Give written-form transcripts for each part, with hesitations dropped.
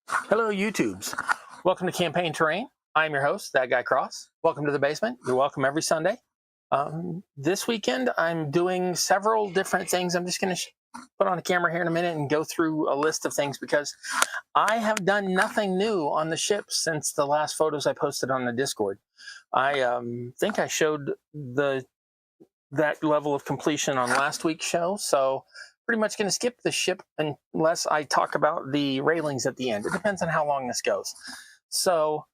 Hello, YouTubes. Welcome to Campaign Terrain. I'm your host, That Guy Cross. Welcome to the basement. You're welcome every Sunday. This weekend, I'm doing several different things. I'm just going to put on the camera here in a minute and go through a list of things because I have done nothing new on the ship since the last photos I posted on the Discord. I think I showed that level of completion on last week's show, so pretty much going to skip the ship unless I talk about the railings at the end. It depends on how long this goes. So,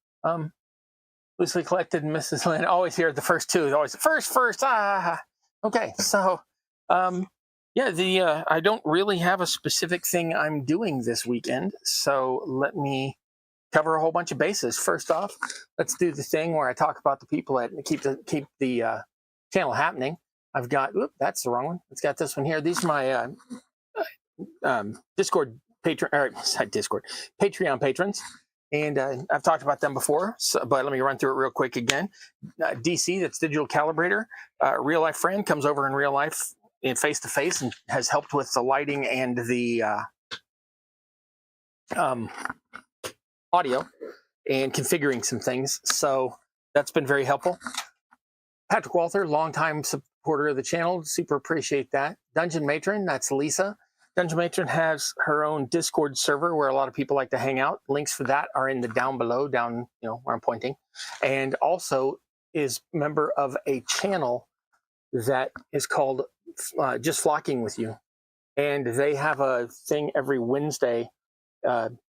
loosely collected, Mrs. Lynn, always here at the first two. Always first. Okay, so, I don't really have a specific thing I'm doing this weekend, so let me cover a whole bunch of bases. First off, let's do the thing where I talk about the people that keep the channel happening. I've got, that's the wrong one. It's got this one here. These are my Discord Patreon patrons. And I've talked about them before, but let me run through it real quick again. DC, that's Digital Calibrator, real life friend, comes over in real life in face-to-face and has helped with the lighting and the audio and configuring some things. So that's been very helpful. Patrick Walther, longtime supporter of the channel. Super appreciate that. Dungeon Matron, that's Lisa. Dungeon Matron has her own Discord server where a lot of people like to hang out. Links for that are in the down below, down where I'm pointing. And also is member of a channel that is called Just Flocking With You. And they have a thing every Wednesday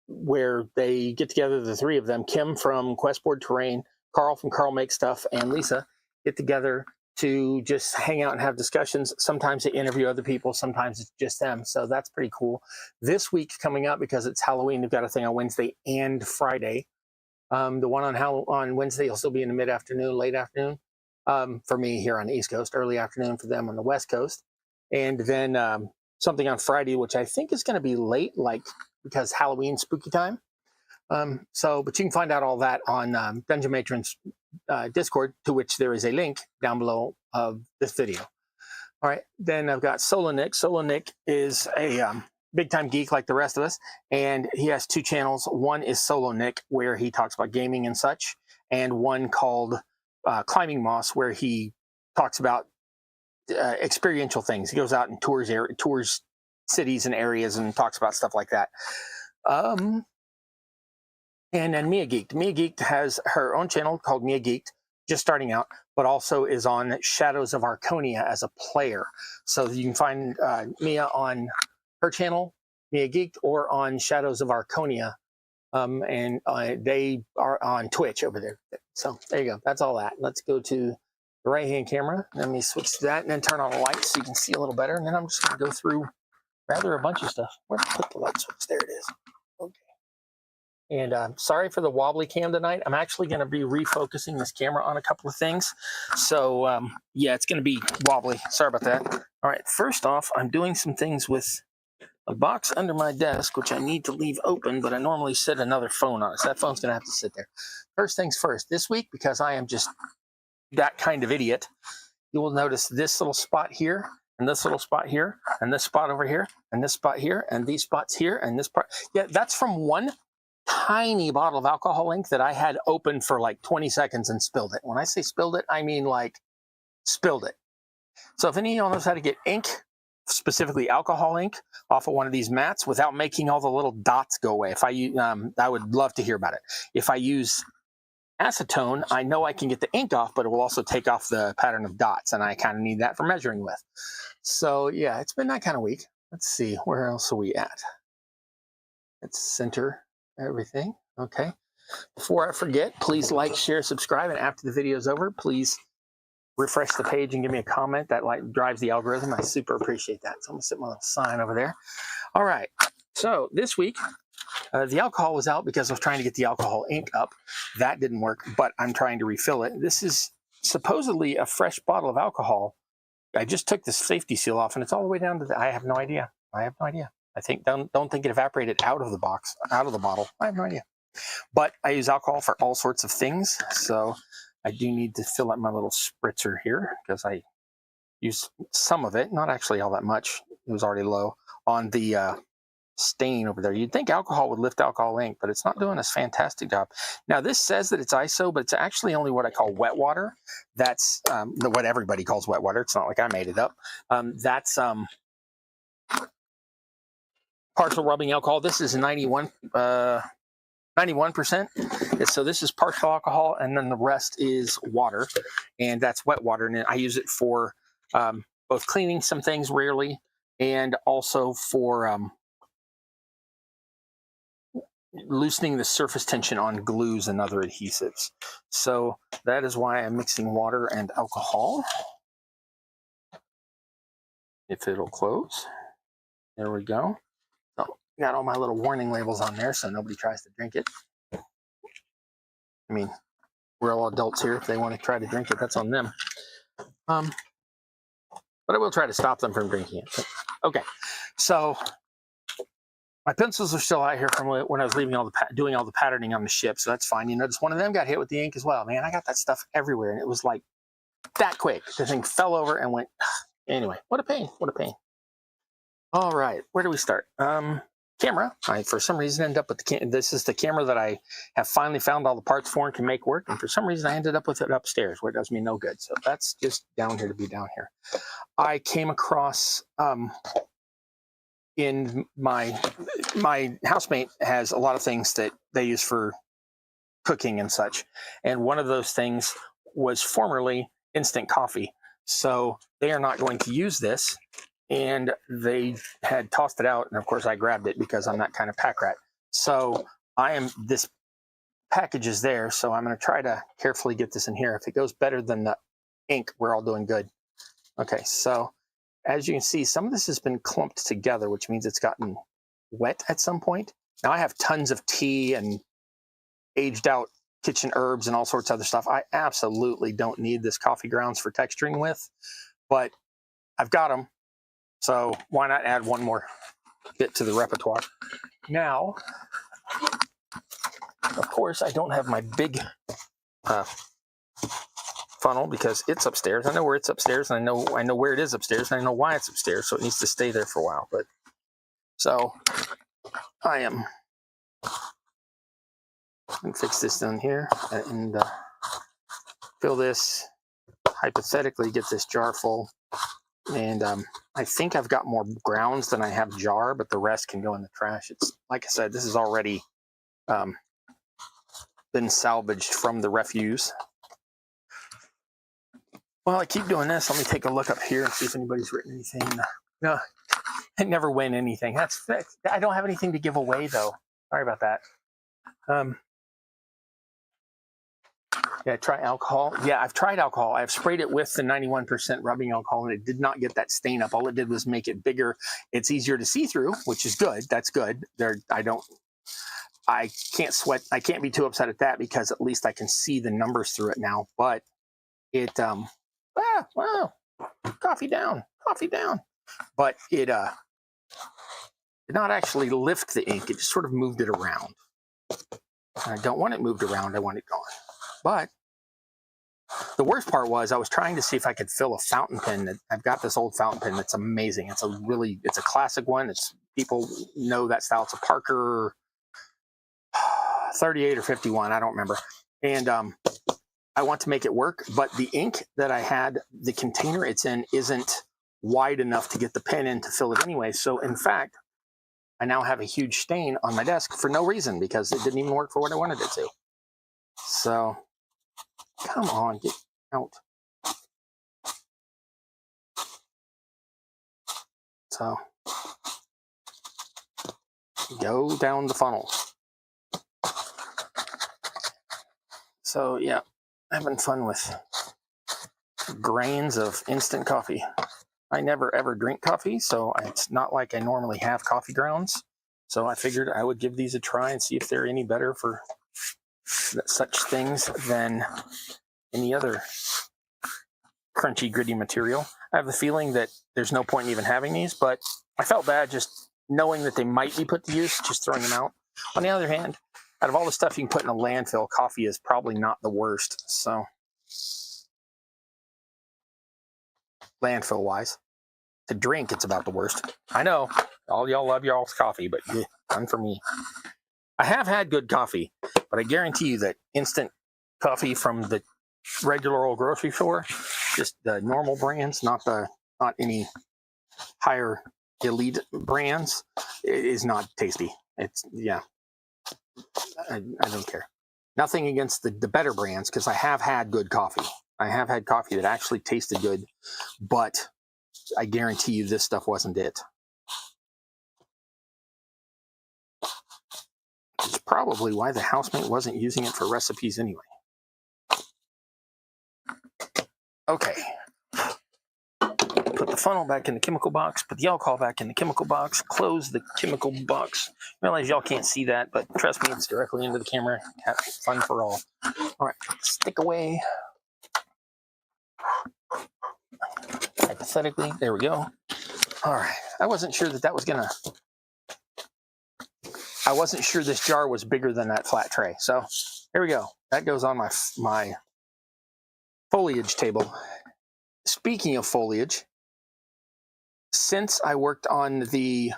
where they get together, the three of them, Kim from Questboard Terrain, Carl from Carl Makes Stuff, and Lisa get together to just hang out and have discussions. Sometimes they interview other people, sometimes it's just them. So that's pretty cool. This week coming up, because it's Halloween, they've got a thing on Wednesday and Friday. The one on Wednesday will still be in the mid-afternoon, late afternoon for me here on the East Coast, early afternoon for them on the West Coast. And then something on Friday, which I think is going to be late, because Halloween spooky time. But you can find out all that on Dungeon Matron's Discord, to which there is a link down below of this video. All right, then I've got Solo Nick. Solo Nick is a big-time geek like the rest of us, and he has two channels. One is Solo Nick, where he talks about gaming and such, and one called Climbing Moss, where he talks about experiential things. He goes out and tours cities and areas and talks about stuff like that. And then Mia Geeked. Mia Geeked has her own channel called Mia Geeked, just starting out, but also is on Shadows of Arconia as a player. So you can find Mia on her channel, Mia Geeked, or on Shadows of Arconia. And they are on Twitch over there. So there you go. That's all that. Let's go to the right-hand camera. Let me switch to that and then turn on the lights so you can see a little better. And then I'm just going to go through rather a bunch of stuff. Where did I put the light switch? There it is. Okay. And sorry for the wobbly cam tonight. I'm actually going to be refocusing this camera on a couple of things. So, yeah, it's going to be wobbly. Sorry about that. All right, first off, I'm doing some things with a box under my desk, which I need to leave open, but I normally set another phone on it. So that phone's going to have to sit there. First things first, this week, because I am just that kind of idiot, you will notice this little spot here, and this little spot here, and this spot over here, and this spot here, and these spots here, and this part. Yeah, that's from one tiny bottle of alcohol ink that I had open for like 20 seconds and spilled it. When I say spilled it, I mean like spilled it. So if any of y'all knows how to get ink, specifically alcohol ink, off of one of these mats without making all the little dots go away, if I use, I would love to hear about it. If I use acetone, I know I can get the ink off, but it will also take off the pattern of dots, and I kind of need that for measuring with. So yeah, it's been that kind of week. Let's see, where else are we at? Let's center everything. Okay. Before I forget, please like, share, subscribe, and after the video is over, please refresh the page and give me a comment. That drives the algorithm. I super appreciate that. So I'm gonna set my little sign over there. All right. So this week, the alcohol was out because I was trying to get the alcohol ink up. That didn't work, but I'm trying to refill it. This is supposedly a fresh bottle of alcohol. I just took the safety seal off, and it's all the way down to the. I have no idea. I think don't think it evaporated out of the box, out of the bottle. I have no idea. But I use alcohol for all sorts of things, so I do need to fill up my little spritzer here because I use some of it, not actually all that much. It was already low on the stain over there. You'd think alcohol would lift alcohol ink, but it's not doing a fantastic job. Now, this says that it's ISO, but it's actually only what I call wet water. That's what everybody calls wet water. It's not like I made it up. That's partial rubbing alcohol. This is 91%. So this is partial alcohol, and then the rest is water, and that's wet water. And I use it for both cleaning some things rarely, and also for loosening the surface tension on glues and other adhesives. So that is why I'm mixing water and alcohol. If it'll close. There we go. So got all my little warning labels on there so nobody tries to drink it. I mean, we're all adults here. If they want to try to drink it, that's on them. But I will try to stop them from drinking it. Okay, so my pencils are still out here from when I was leaving doing all the patterning on the ship, so that's fine. You notice one of them got hit with the ink as well. Man, I got that stuff everywhere, and it was like that quick. The thing fell over and went. Anyway, what a pain. What a pain. All right, where do we start? Camera. I, for some reason, end up with this is the camera that I have finally found all the parts for and can make work. And for some reason, I ended up with it upstairs, where it does me no good. So that's just down here to be down here. I came across in my housemate has a lot of things that they use for cooking and such. And one of those things was formerly instant coffee. So they are not going to use this. And they had tossed it out, and of course I grabbed it because I'm that kind of pack rat. So this package is there, so I'm going to try to carefully get this in here. If it goes better than the ink, we're all doing good. Okay, so as you can see, some of this has been clumped together, which means it's gotten wet at some point. Now I have tons of tea and aged out kitchen herbs and all sorts of other stuff. I absolutely don't need this coffee grounds for texturing with, but I've got them. So why not add one more bit to the repertoire? Now, of course, I don't have my big funnel because it's upstairs. I know where it's upstairs, and I know where it is upstairs, and I know why it's upstairs. So it needs to stay there for a while. But so I am going to fix this down here and fill this. Hypothetically, get this jar full. And I think I've got more grounds than I have jar, but the rest can go in the trash. It's like I said, this has already been salvaged from the refuse. While I keep doing this, let me take a look up here and see if anybody's written anything. No, I never win anything. That's fixed. I don't have anything to give away, though. Sorry about that. Yeah, try alcohol. Yeah, I've tried alcohol. I've sprayed it with the 91% rubbing alcohol, and it did not get that stain up. All it did was make it bigger. It's easier to see through, which is good. That's good. I can't sweat. I can't be too upset at that because at least I can see the numbers through it now. But it, wow, coffee down. But it did not actually lift the ink. It just sort of moved it around. And I don't want it moved around. I want it gone. But the worst part was I was trying to see if I could fill a fountain pen. I've got this old fountain pen that's amazing. It's a classic one. People know that style. It's a Parker 38 or 51. I don't remember. And I want to make it work, but the ink that I had, the container it's in, isn't wide enough to get the pen in to fill it anyway. So in fact, I now have a huge stain on my desk for no reason because it didn't even work for what I wanted it to. So come on, get out. So go down the funnel. So yeah, having fun with grains of instant coffee. I never ever drink coffee, so it's not like I normally have coffee grounds. So I figured I would give these a try and see if they're any better for such things than any other crunchy, gritty material. I have the feeling that there's no point in even having these, but I felt bad just knowing that they might be put to use, just throwing them out. On the other hand, out of all the stuff you can put in a landfill, coffee is probably not the worst. So, landfill-wise, to drink, it's about the worst. I know, All y'all love y'all's coffee, but none for me. I have had good coffee, but I guarantee you that instant coffee from the regular old grocery store, just the normal brands, not any higher elite brands, it is not tasty. It's I don't care. Nothing against the better brands, because I have had good coffee. I have had coffee that actually tasted good, but I guarantee you this stuff wasn't it. It's probably why the housemate wasn't using it for recipes anyway. Okay. Put the funnel back in the chemical box, put the alcohol back in the chemical box, close the chemical box. I realize y'all can't see that, but trust me, it's directly into the camera. Have fun for all. All right, stick away. Hypothetically, there we go. All right, I wasn't sure this jar was bigger than that flat tray. So here we go. That goes on my foliage table. Speaking of foliage, since I worked on the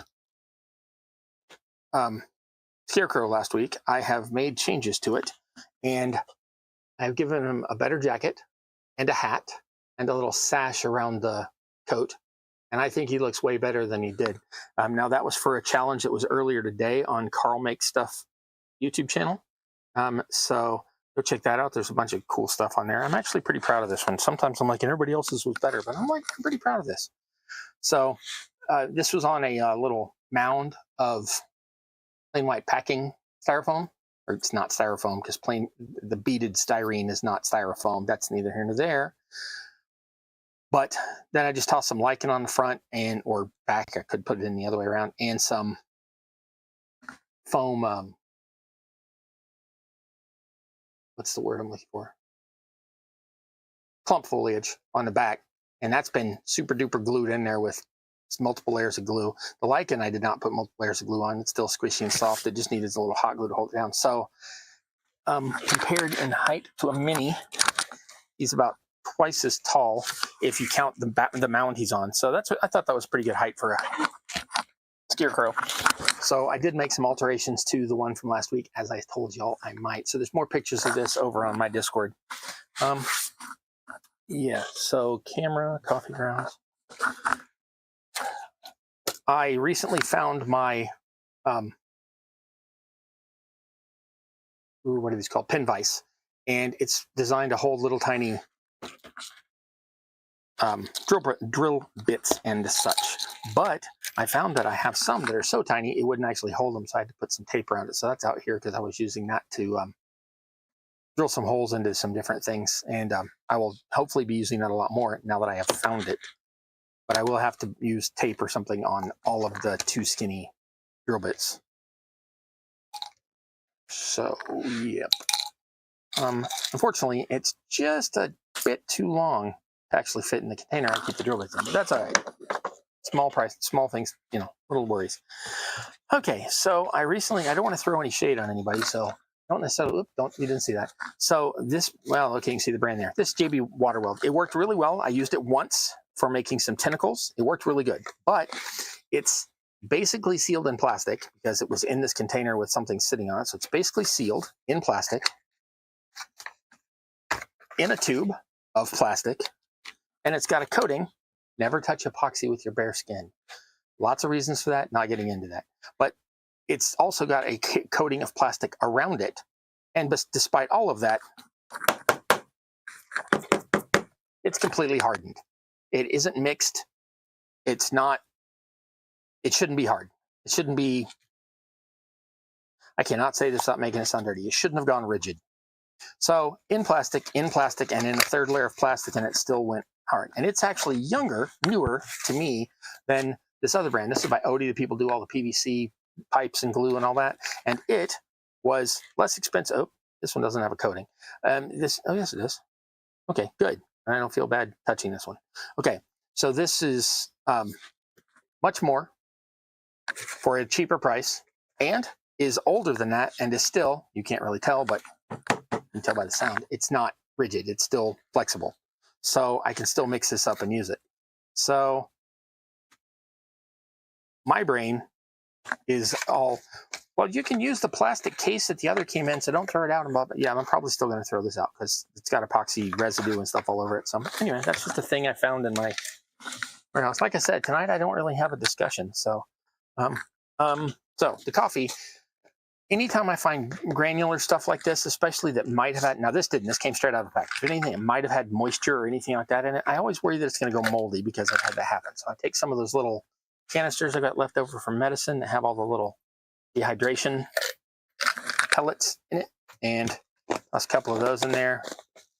scarecrow last week, I have made changes to it, and I've given him a better jacket and a hat and a little sash around the coat, and I think he looks way better than he did. Now, that was for a challenge that was earlier today on Carl Makes Stuff YouTube channel, so go check that out. There's a bunch of cool stuff on there. I'm actually pretty proud of this one. Sometimes I'm like, everybody else's was better, but I'm pretty proud of this. So this was on a little mound of plain white packing styrofoam, or it's not styrofoam, because the beaded styrene is not styrofoam. That's neither here nor there. But then I just tossed some lichen on the front or back. I could put it in the other way around, and some foam. What's the word I'm looking for? Clump foliage on the back, and that's been super duper glued in there with multiple layers of glue. The lichen I did not put multiple layers of glue on. It's still squishy and soft. It just needed a little hot glue to hold it down. So compared in height to a mini, he's about twice as tall if you count the mound he's on. So I thought that was pretty good height for a scarecrow. So I did make some alterations to the one from last week, as I told y'all I might. So there's more pictures of this over on my Discord. Yeah, so camera, coffee grounds. I recently found my, what are these called? Pin vise. And it's designed to hold little tiny drill bits and such. But I found that I have some that are so tiny, it wouldn't actually hold them. So I had to put some tape around it. So that's out here because I was using that to drill some holes into some different things. And I will hopefully be using that a lot more now that I have found it. But I will have to use tape or something on all of the too skinny drill bits. So, yep. Unfortunately, it's just a bit too long to actually fit in the container I keep the drill bits in, but that's all right. Small things, little worries. Okay, so I don't want to throw any shade on anybody, so don't necessarily, you didn't see that. So this, well, okay, you can see the brand there. This JB Waterweld, it worked really well. I used it once for making some tentacles. It worked really good, but it's basically sealed in plastic because it was in this container with something sitting on it. So it's basically sealed in plastic, in a tube of plastic, and it's got a coating. Never touch epoxy with your bare skin. Lots of reasons for that, not getting into that. But it's also got a coating of plastic around it. And despite all of that, it's completely hardened. It isn't mixed. It shouldn't be hard. It shouldn't be, I cannot say this without making it sound dirty. It shouldn't have gone rigid. So in plastic, and in a third layer of plastic, and it still went hard. And it's actually newer to me than this other brand. This is by Odie. The people do all the PVC pipes and glue and all that. And it was less expensive. Oh, this one doesn't have a coating. Oh, yes, it does. Okay, good. I don't feel bad touching this one. Okay, so this is much more for a cheaper price and is older than that and is still, you can't really tell, but you can tell by the sound, it's not rigid. It's still flexible. So I can still mix this up and use it. So my brain is all, well, you can use the plastic case that the other came in, so don't throw it out. And yeah, I'm probably still going to throw this out because it's got epoxy residue and stuff all over it. So anyway, that's just a thing I found in my warehouse. Like I said, tonight I don't really have a discussion. So, so the coffee. Anytime I find granular stuff like this, especially that might have had, now this came straight out of the package, but anything that might have had moisture or anything like that in it, I always worry that it's going to go moldy because I've had that happen. So I take some of those little canisters I got left over from medicine that have all the little dehydration pellets in it, and toss a couple of those in there.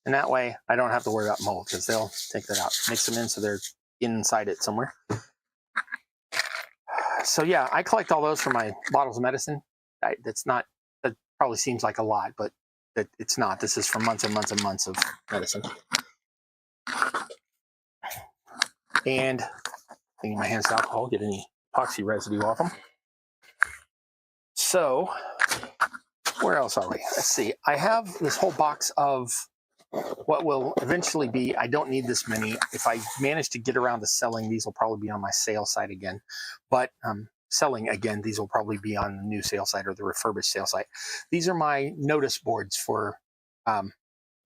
And that way I don't have to worry about mold because they'll take that out, mix them in so they're inside it somewhere. So yeah, I collect all those for my bottles of medicine. That probably seems like a lot, but it's not. This is for months and months and months of medicine. And cleaning my hands with alcohol, get any epoxy residue off them. So where else are we? Let's see. I have this whole box of what will eventually be, I don't need this many. If I manage to get around to selling, these will probably be on my sale site again. But selling again, these will probably be on the new sale site or the refurbished sale site. These are my notice boards for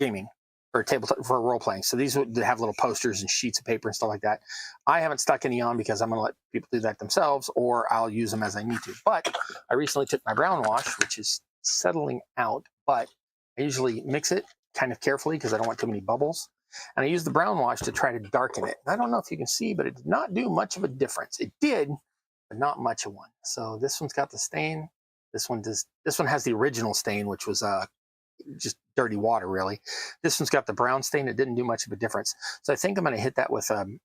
gaming, for tabletop, for role playing. So these would have little posters and sheets of paper and stuff like that. I haven't stuck any on because I'm going to let people do that themselves, or I'll use them as I need to. But I recently took my brown wash, which is settling out, but I usually mix it kind of carefully because I don't want too many bubbles. And I used the brown wash to try to darken it. I don't know if you can see, but it did not do much of a difference. It did, but not much of one. So this one's got the stain. This one does. This one has the original stain, which was just dirty water, really. This one's got the brown stain. It didn't do much of a difference. So I think I'm going to hit that with I'm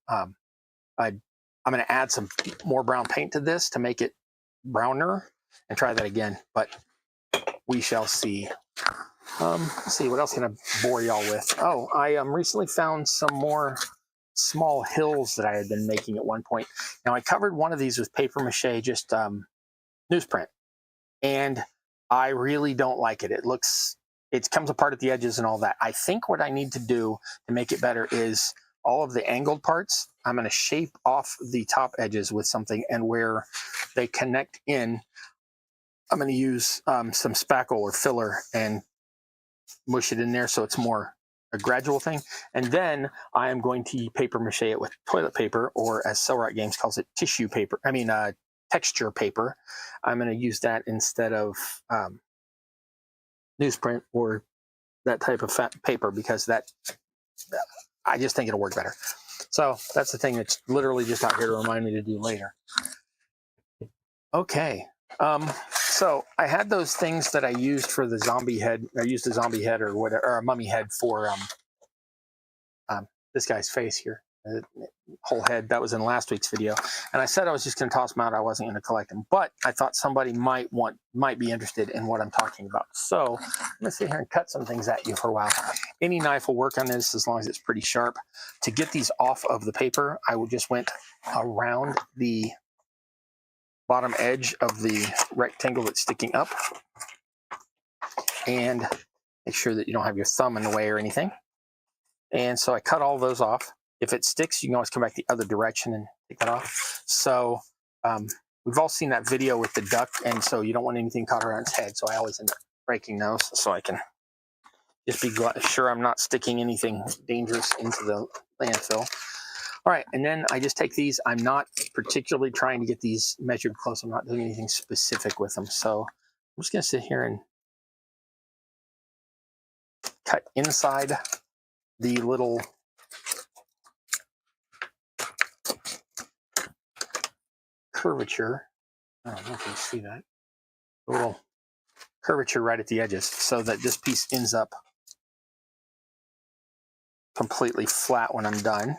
going to add some more brown paint to this to make it browner and try that again. But we shall see. Let's see, what else can I bore y'all with? Oh, I recently found some more small hills that I had been making at one point. Now, I covered one of these with paper mache, just newsprint, and I really don't like it. It comes apart at the edges and all that. I think what I need to do to make it better is all of the angled parts, I'm going to shape off the top edges with something, and where they connect in, I'm going to use some spackle or filler and mush it in there so it's more a gradual thing. And then I am going to paper mache it with toilet paper, or as Cellrite Games calls it, tissue paper. Texture paper. I'm going to use that instead of newsprint or that type of paper, because I just think it'll work better. So that's the thing that's literally just out here to remind me to do later. Okay. So I had those things that I used for the zombie head. I used a zombie head or whatever, or a mummy head for this guy's face here, whole head. That was in last week's video. And I said I was just going to toss them out. I wasn't going to collect them, but I thought somebody might be interested in what I'm talking about. So I'm going to sit here and cut some things at you for a while. Any knife will work on this as long as it's pretty sharp. To get these off of the paper, I just went around the bottom edge of the rectangle that's sticking up, and make sure that you don't have your thumb in the way or anything. And so I cut all those off. If it sticks, you can always come back the other direction and take that off. So we've all seen that video with the duck, and so you don't want anything caught around its head. So I always end up breaking those so I can just be sure I'm not sticking anything dangerous into the landfill. All right, and then I just take these. I'm not particularly trying to get these measured close. I'm not doing anything specific with them. So I'm just going to sit here and cut inside the little curvature. I don't know if you can see that. A little curvature right at the edges, so that this piece ends up completely flat when I'm done.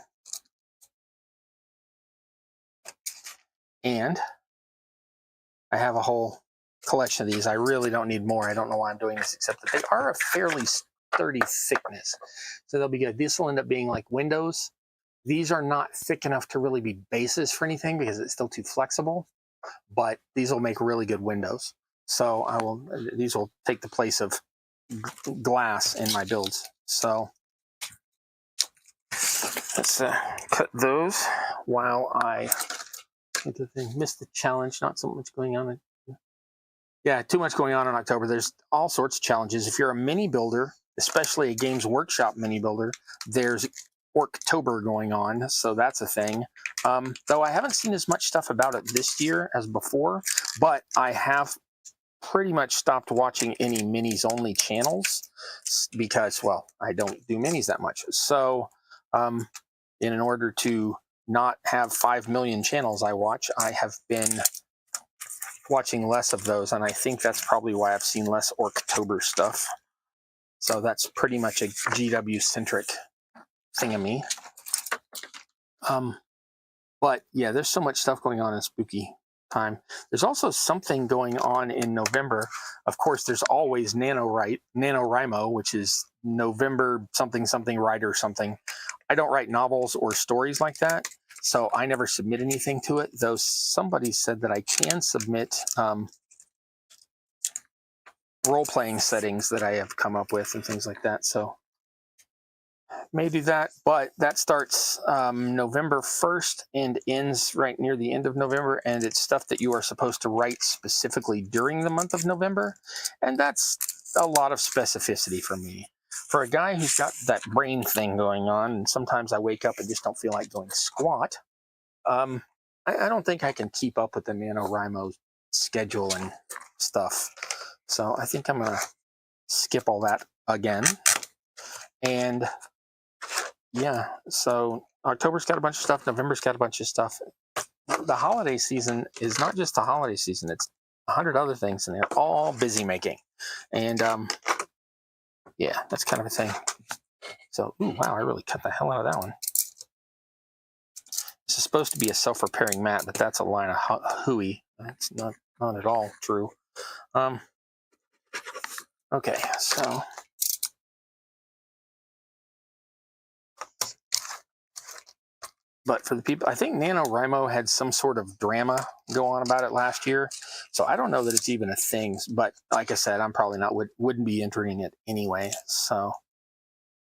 And I have a whole collection of these. I really don't need more. I don't know why I'm doing this, except that they are a fairly sturdy thickness. So they'll be good. This will end up being like windows. These are not thick enough to really be bases for anything because it's still too flexible, but these will make really good windows. So these will take the place of glass in my builds. So let's cut those while I the thing. Missed the challenge. Not so much going on. Yeah, too much going on in October. There's all sorts of challenges. If you're a mini builder, especially a Games Workshop mini builder, there's Orktober going on, so that's a thing. Though I haven't seen as much stuff about it this year as before, but I have pretty much stopped watching any minis only channels because, well, I don't do minis that much. So in order to not have 5 million channels I watch, I have been watching less of those, and I think that's probably why I've seen less Orktober stuff. So that's pretty much a GW-centric thingamy. But yeah, there's so much stuff going on in spooky time. There's also something going on in November. Of course, there's always NaNoWriMo, which is November something something write or something. I don't write novels or stories like that, so I never submit anything to it, though somebody said that I can submit role-playing settings that I have come up with and things like that. So may do that, but that starts November 1st and ends right near the end of November, and it's stuff that you are supposed to write specifically during the month of November, and that's a lot of specificity for me. For a guy who's got that brain thing going on, and sometimes I wake up and just don't feel like doing squat, I don't think I can keep up with the NaNoWriMo schedule and stuff. So I think I'm going to skip all that again. And yeah, so October's got a bunch of stuff. November's got a bunch of stuff. The holiday season is not just the holiday season. It's 100 other things, and they're all busy making. And yeah, that's kind of a thing. So, ooh, wow, I really cut the hell out of that one. This is supposed to be a self-repairing mat, but that's a line of hooey. That's not at all true. Okay, so but for the people, I think NaNoWriMo had some sort of drama go on about it last year, so I don't know that it's even a thing. But like I said, I'm probably not wouldn't be entering it anyway. So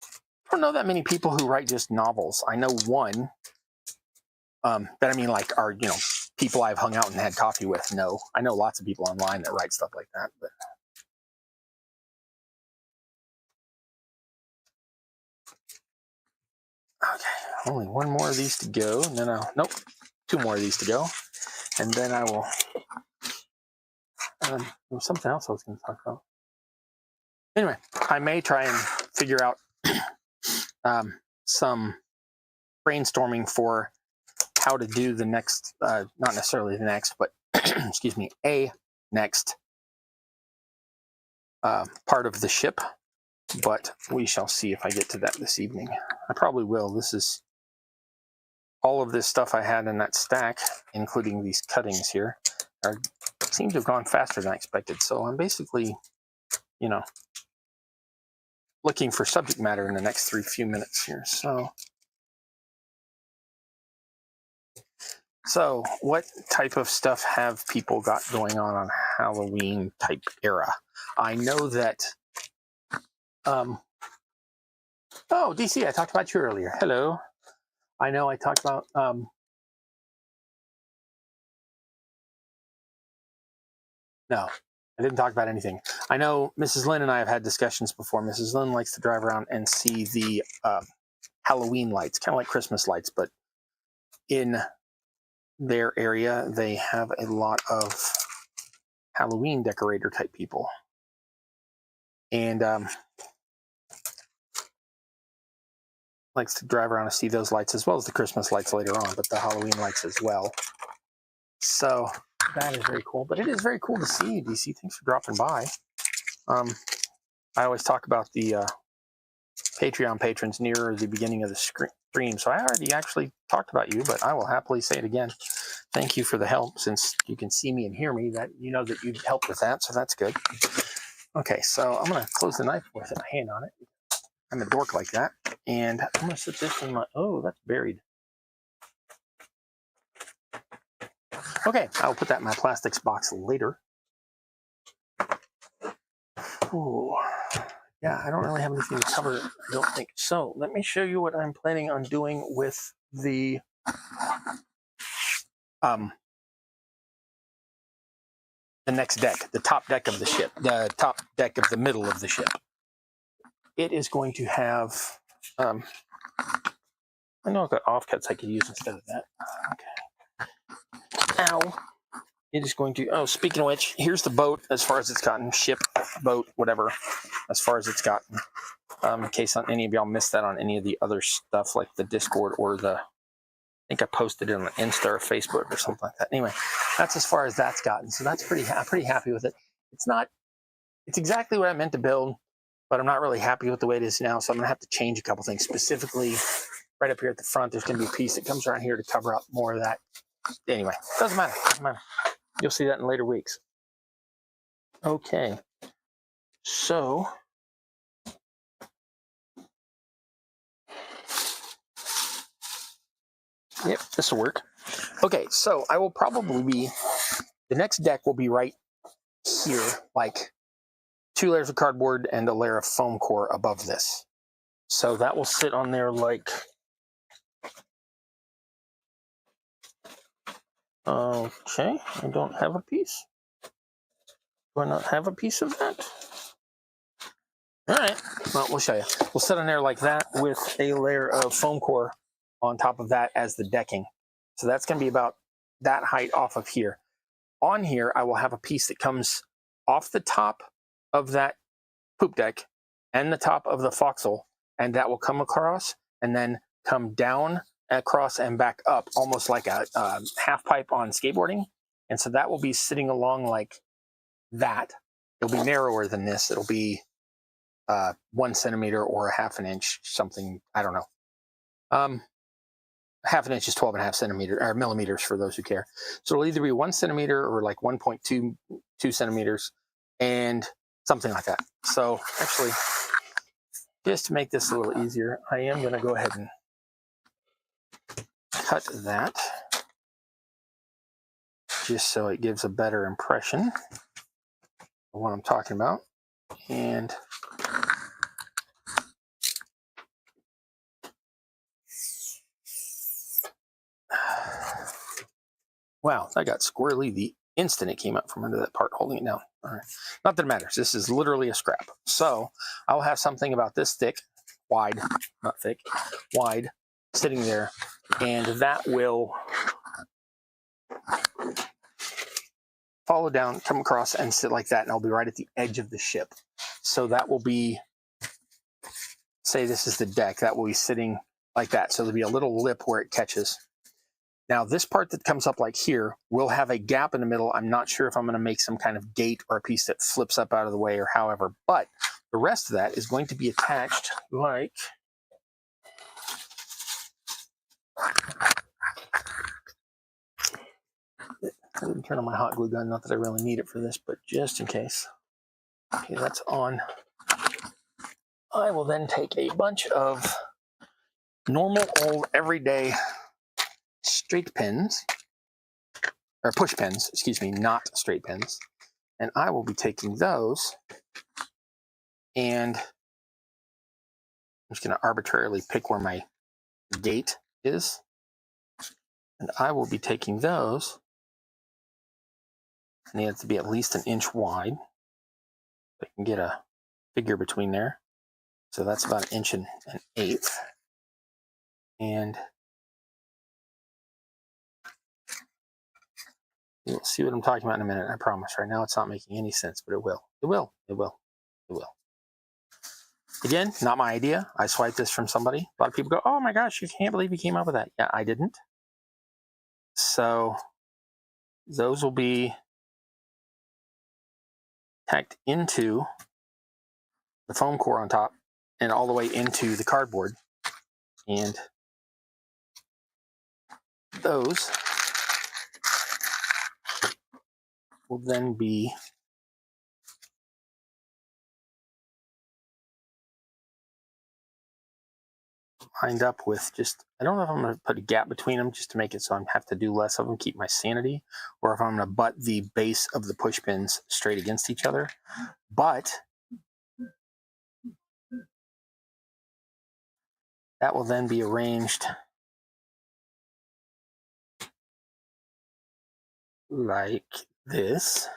I don't know that many people who write just novels. I know one, but I mean, like, are people I've hung out and had coffee with? No, I know lots of people online that write stuff like that, but. Okay, only one more of these to go, and then nope, 2 more of these to go, and then I will, there was something else I was going to talk about. Anyway, I may try and figure out some brainstorming for how to do the next, not necessarily the next, but excuse me, a next part of the ship. But we shall see if I get to that this evening. I probably will. This is all of this stuff I had in that stack, including these cuttings here, seem to have gone faster than I expected. So I'm basically, looking for subject matter in the next few minutes here. So what type of stuff have people got going on Halloween type era? I know that. Oh, DC, I talked about you earlier. Hello. I know I talked about no, I didn't talk about anything. I know Mrs. Lynn and I have had discussions before. Mrs. Lynn likes to drive around and see the Halloween lights, kind of like Christmas lights, but in their area, they have a lot of Halloween decorator type people. And likes to drive around and see those lights as well as the Christmas lights later on, but the Halloween lights as well. So that is very cool. But it is very cool to see you, DC. Thanks for dropping by. I always talk about the Patreon patrons near the beginning of the stream. So I already actually talked about you, but I will happily say it again. Thank you for the help. Since you can see me and hear me, that you know that you'd help with that, so that's good. Okay, so I'm going to close the knife with a hand on it. I'm a dork like that. And I'm going to set this in my... Oh, that's buried. Okay, I'll put that in my plastics box later. Ooh. Yeah, I don't really have anything to cover, I don't think. So let me show you what I'm planning on doing with the the next deck, the top deck of the ship, the top deck of the middle of the ship. It is going to have, I know I've got offcuts I could use instead of that. Okay. Ow. It is going to, oh, speaking of which, here's the boat as far as it's gotten, ship, boat, whatever, as far as it's gotten. In case any of y'all missed that on any of the other stuff like the Discord or the, I think I posted it on Insta or Facebook or something like that. Anyway, that's as far as that's gotten. So that's pretty happy with it. It's exactly what I meant to build, but I'm not really happy with the way it is now. So I'm going to have to change a couple things. Specifically, right up here at the front, there's going to be a piece that comes around here to cover up more of that. Anyway, doesn't matter. You'll see that in later weeks. Okay. So, yep, this will work. Okay, so I will probably be, the next deck will be right here, like 2 layers of cardboard and a layer of foam core above this. So that will sit on there like, okay, I don't have a piece. Do I not have a piece of that? All right, well, we'll show you. We'll sit on there like that with a layer of foam core on top of that as the decking. So that's going to be about that height off of here. On here, I will have a piece that comes off the top of that poop deck and the top of the forecastle, and that will come across and then come down across and back up, almost like a half pipe on skateboarding. And so that will be sitting along like that. It'll be narrower than this. It'll be 1 centimeter or a half an inch, something, I don't know. Half an inch is 12.5 centimeters or millimeters for those who care. So it'll either be 1 centimeter or like 1.22 centimeters and something like that. So actually, just to make this a little easier, I am going to go ahead and cut that just so it gives a better impression of what I'm talking about. And wow, that got squirrely the instant it came up from under that part holding it down. All right. Not that it matters. This is literally a scrap. So I'll have something about this thick, wide, not thick, wide, sitting there. And that will follow down, come across, and sit like that. And I'll be right at the edge of the ship. So that will be, say this is the deck, that will be sitting like that. So there'll be a little lip where it catches. Now, this part that comes up like here will have a gap in the middle. I'm not sure if I'm going to make some kind of gate or a piece that flips up out of the way or however, but the rest of that is going to be attached like, I didn't turn on my hot glue gun, not that I really need it for this, but just in case. Okay, that's on. I will then take a bunch of normal old everyday straight pins, or push pins, excuse me, not straight pins. And I will be taking those and I'm just going to arbitrarily pick where my gate is. And I will be taking those, and they have to be at least an inch wide. I can get a figure between there. So that's about 1 1/8 inches. And you'll see what I'm talking about in a minute, I promise. Right now it's not making any sense, but it will. It will. It will. It will. Again, not my idea. I swiped this from somebody. A lot of people go, oh my gosh, you can't believe you came up with that. Yeah, I didn't. So those will be tacked into the foam core on top and all the way into the cardboard. And those will then be lined up with just, I don't know if I'm going to put a gap between them just to make it so I have to do less of them, keep my sanity, or if I'm going to butt the base of the push pins straight against each other. But that will then be arranged like this.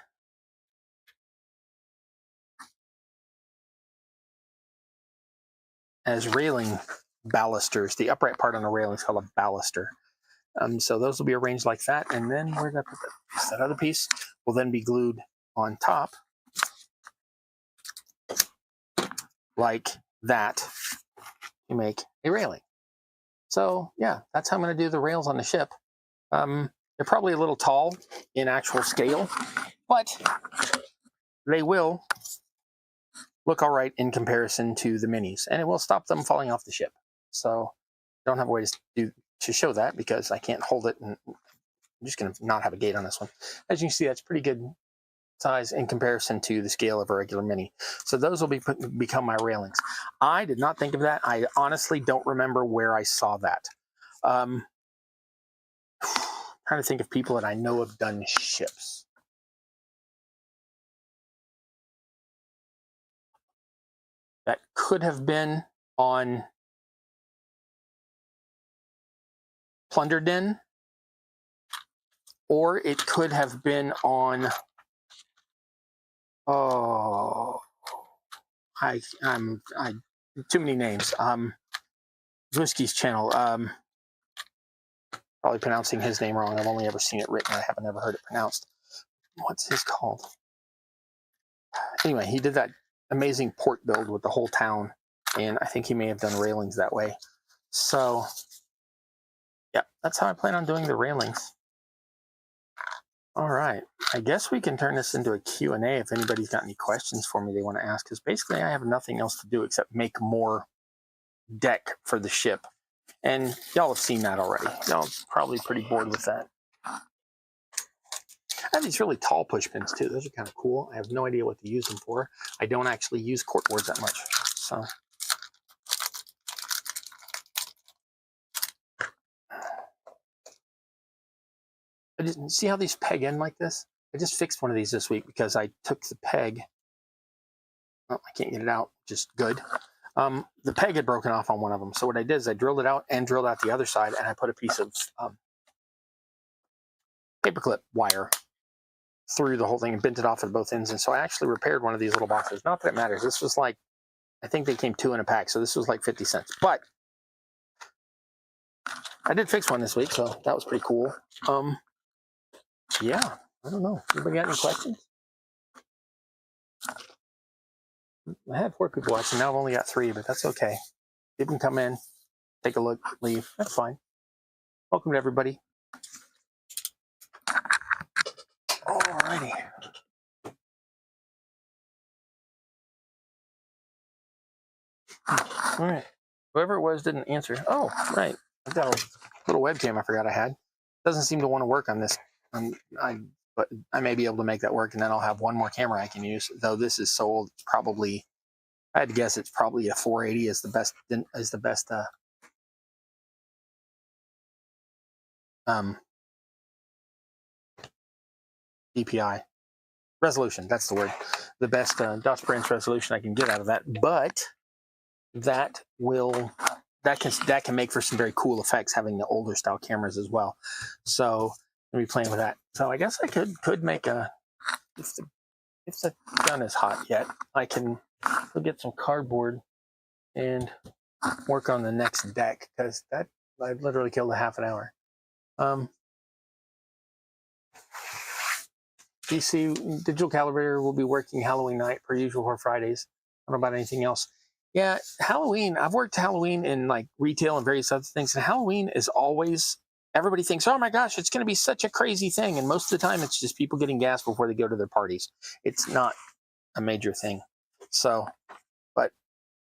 as railing balusters. The upright part on the railing is called a baluster. So those will be arranged like that, and then where did I put that piece? That other piece will then be glued on top like that to make a railing. So yeah, that's how I'm going to do the rails on the ship. They're probably a little tall in actual scale, but they will look all right in comparison to the minis, and it will stop them falling off the ship. So I don't have a way to show that because I can't hold it, and I'm just going to not have a gate on this one. As you can see, that's pretty good size in comparison to the scale of a regular mini. So those will become my railings. I did not think of that. I honestly don't remember where I saw that. Trying to think of people that I know have done ships. That could have been on Plunder Den, or it could have been on, too many names. Bluesky's channel. Probably pronouncing his name wrong. I've only ever seen it written. I haven't ever heard it pronounced. What's his called? Anyway, he did that amazing port build with the whole town, and I think he may have done railings that way. So yeah, that's how I plan on doing the railings. All right, I guess we can turn this into a Q&A if anybody's got any questions for me they want to ask, because basically I have nothing else to do except make more deck for the ship. And y'all have seen that already. Y'all probably pretty bored with that. I have these really tall push pins too. Those are kind of cool. I have no idea what to use them for. I don't actually use cork boards that much. So I just see how these peg in like this. I just fixed one of these this week because I took the peg. Oh, I can't get it out. Just good. The peg had broken off on one of them. So what I did is I drilled it out and drilled out the other side, and I put a piece of paperclip wire through the whole thing and bent it off at both ends. And so I actually repaired one of these little boxes. Not that it matters. This was like, I think they came 2 in a pack. So this was like 50 cents. But I did fix one this week, so that was pretty cool. Yeah, I don't know. Anybody got any questions? I had 4 people watching. Now I've only got 3, but that's okay. You can come in, take a look, leave. That's fine. Welcome to everybody. Alrighty. All right. Whoever it was didn't answer. Oh, right. I've got a little webcam I forgot I had. Doesn't seem to want to work on this. But I may be able to make that work, and then I'll have one more camera I can use. Though this is so old, it's probably, I had to guess it's probably a 480 is the best DPI resolution. That's the word. The best dots per inch resolution I can get out of that. But that can make for some very cool effects having the older style cameras as well. So I'll be playing with that. So I guess I could make a, if the gun is hot yet, I can get some cardboard and work on the next deck, because that I literally killed a half an hour. DC Digital Calibrator will be working Halloween night per usual for Fridays. I don't know about anything else. Yeah, Halloween, I've worked Halloween in like retail and various other things, and Halloween is always, everybody thinks, oh my gosh, it's going to be such a crazy thing. And most of the time it's just people getting gas before they go to their parties. It's not a major thing. So, but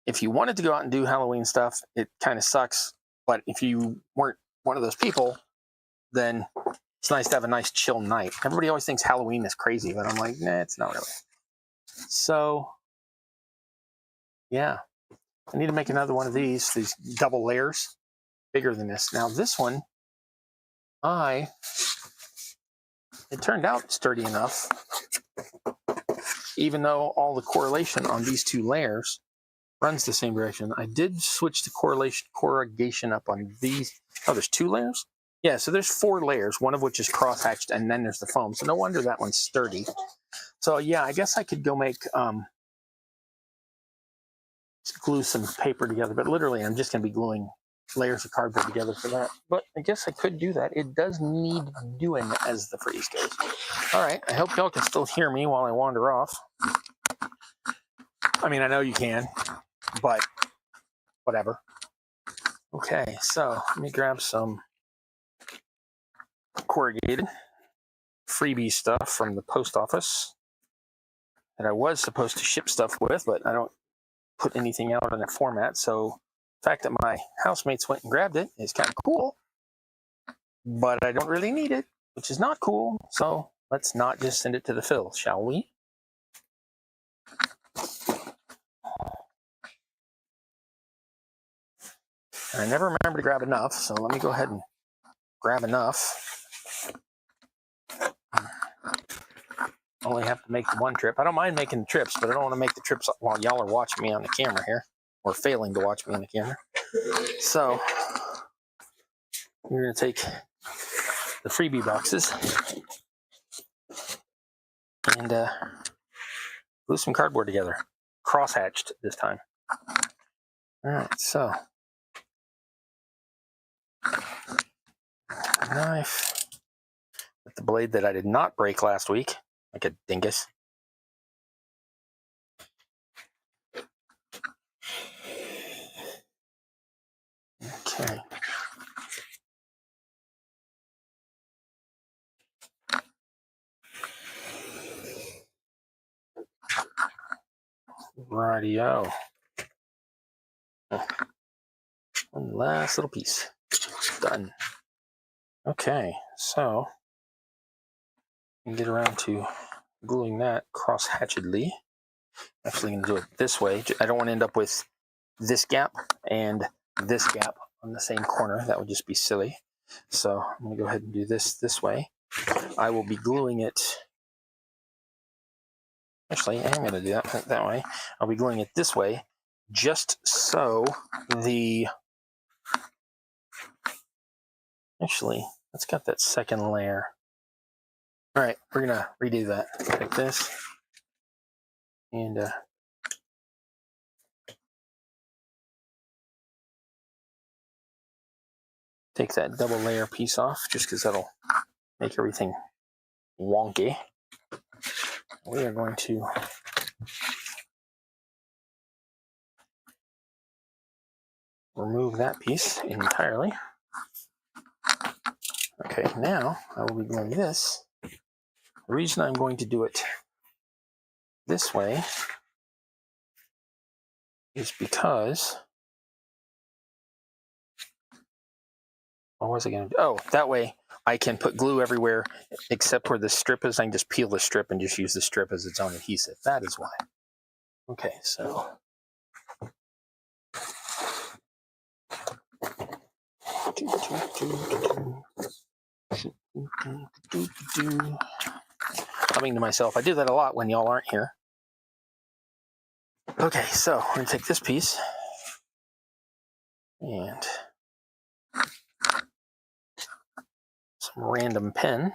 if you wanted to go out and do Halloween stuff, it kind of sucks. But if you weren't one of those people, then it's nice to have a nice chill night. Everybody always thinks Halloween is crazy, but I'm like, nah, it's not really. So, yeah. I need to make another one of these double layers, bigger than this. Now this one, it turned out sturdy enough, even though all the correlation on these 2 layers runs the same direction. I did switch the corrugation up on these. Oh, there's 2 layers? Yeah, so there's 4 layers, one of which is cross-hatched, and then there's the foam. So no wonder that one's sturdy. So yeah, I guess I could go make glue some paper together, but literally I'm just going to be gluing layers of cardboard together for that. But I guess I could do that. It does need doing, as the phrase goes. All right, I hope y'all can still hear me while I wander off. I mean, I know you can, but whatever. Okay, so let me grab some corrugated freebie stuff from the post office that I was supposed to ship stuff with, but I don't put anything out in that format. So the fact that my housemates went and grabbed it is kind of cool, but I don't really need it, which is not cool. So let's not just send it to the fill, shall we? And I never remember to grab enough, so let me go ahead and grab enough. Only have to make the one trip. I don't mind making the trips, but I don't want to make the trips while y'all are watching me on the camera here, or failing to watch me on the camera. So we're going to take the freebie boxes and glue some cardboard together. Cross-hatched this time. All right, so knife with the blade that I did not break last week, like a dingus. Okay. Rightio. One last little piece. Done. Okay, so we can get around to gluing that cross-hatchedly. Actually, going to do it this way. I don't want to end up with this gap and this gap on the same corner. That would just be silly. So I'm going to go ahead and do this way. I will be gluing it. Actually, I'm going to do that way. I'll be gluing it this way, just so the... Actually, let's got that second layer. All right, we're going to redo that. Like this. And take that double layer piece off, just because that'll make everything wonky. We are going to remove that piece entirely. Okay, now I will be doing this. The reason I'm going to do it this way is because... What was I going to do? Oh, that way I can put glue everywhere except where the strip is. I can just peel the strip and just use the strip as its own adhesive. That is why. Okay, so... Humming to myself. I do that a lot when y'all aren't here. Okay, so we're going to take this piece and some random pen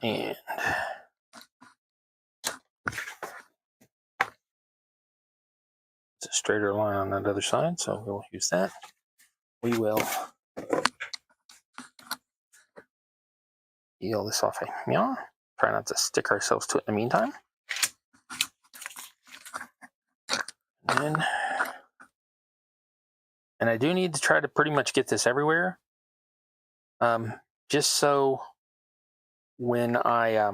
and it's a straighter line on that other side, so we'll use that. We will peel this off. Yeah, try not to stick ourselves to it in the meantime. And I do need to try to pretty much get this everywhere, just so when I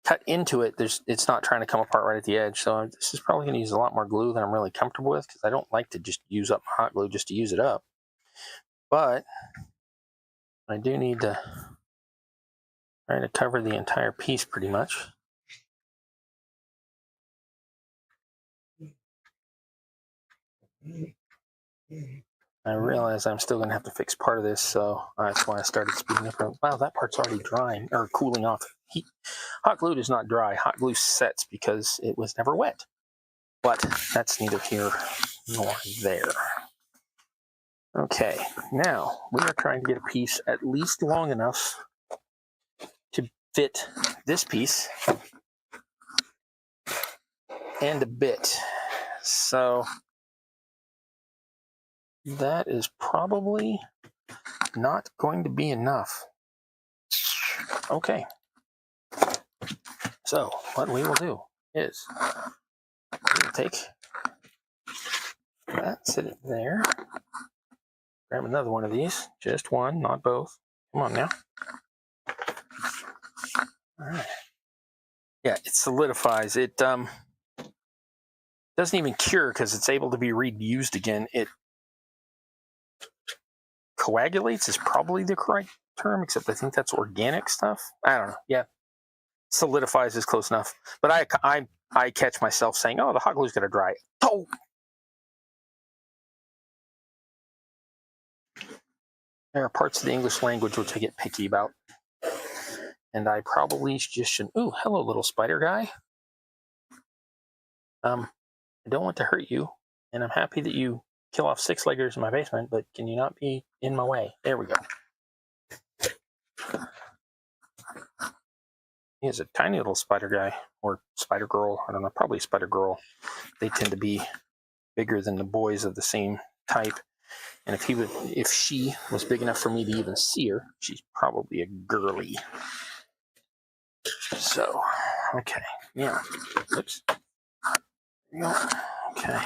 cut into it, it's not trying to come apart right at the edge. So this is probably going to use a lot more glue than I'm really comfortable with, because I don't like to just use up hot glue just to use it up. But I do need to try to cover the entire piece pretty much. I realize I'm still going to have to fix part of this, so that's why I started speeding up. Wow, that part's already drying, or cooling off. Hot glue does not dry. Hot glue sets because it was never wet. But that's neither here nor there. Okay, now we are trying to get a piece at least long enough to fit this piece and a bit. So that is probably not going to be enough. Okay. So what we will do is we will take that, set it there, grab another one of these, just one, not both. Come on now. All right. Yeah, it solidifies. It doesn't even cure because it's able to be reused again. It coagulates is probably the correct term, except I think that's organic stuff. I don't know. Yeah, solidifies is close enough. But I catch myself saying, "Oh, the hot glue's gonna dry." Oh. There are parts of the English language which I get picky about. And I probably just shouldn't. Ooh, hello, little spider guy. I don't want to hurt you, and I'm happy that you kill off 6-leggers in my basement, but can you not be in my way? There we go. He is a tiny little spider guy, or spider girl. I don't know, probably spider girl. They tend to be bigger than the boys of the same type. And if she was big enough for me to even see her, she's probably a girly. So, okay, yeah. Oops. There you go. Okay.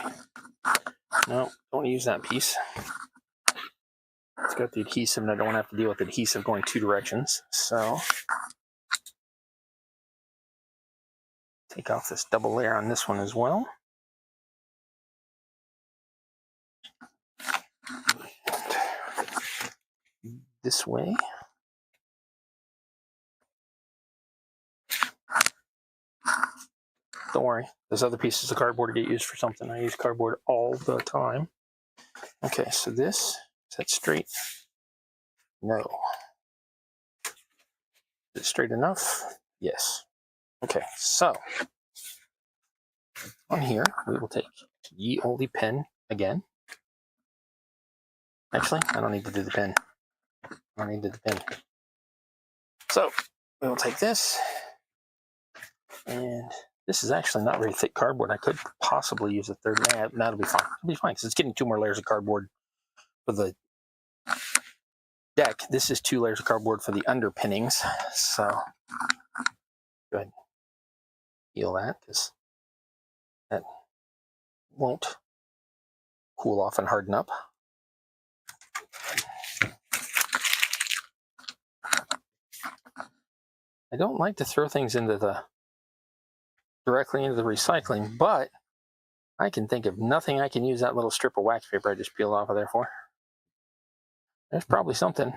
No, don't use that piece. It's got the adhesive, and I don't want to have to deal with adhesive going 2 directions. So, take off this double layer on this one as well. This way. Don't worry, those other pieces of cardboard get used for something. I use cardboard all the time. Okay, so this, is that straight? No. Is it straight enough? Yes. Okay, so on here, we will take ye olde pen again. Actually, I don't need to do the pen. I don't need to do the pen. So we will take this, and this is actually not very thick cardboard. I could possibly use a third. That'll be fine. It'll be fine because it's getting 2 more layers of cardboard for the deck. This is 2 layers of cardboard for the underpinnings. So go ahead, heal that because that won't cool off and harden up. I don't like to throw things directly into the recycling, but I can think of nothing I can use that little strip of wax paper I just peeled off of there for. There's probably something.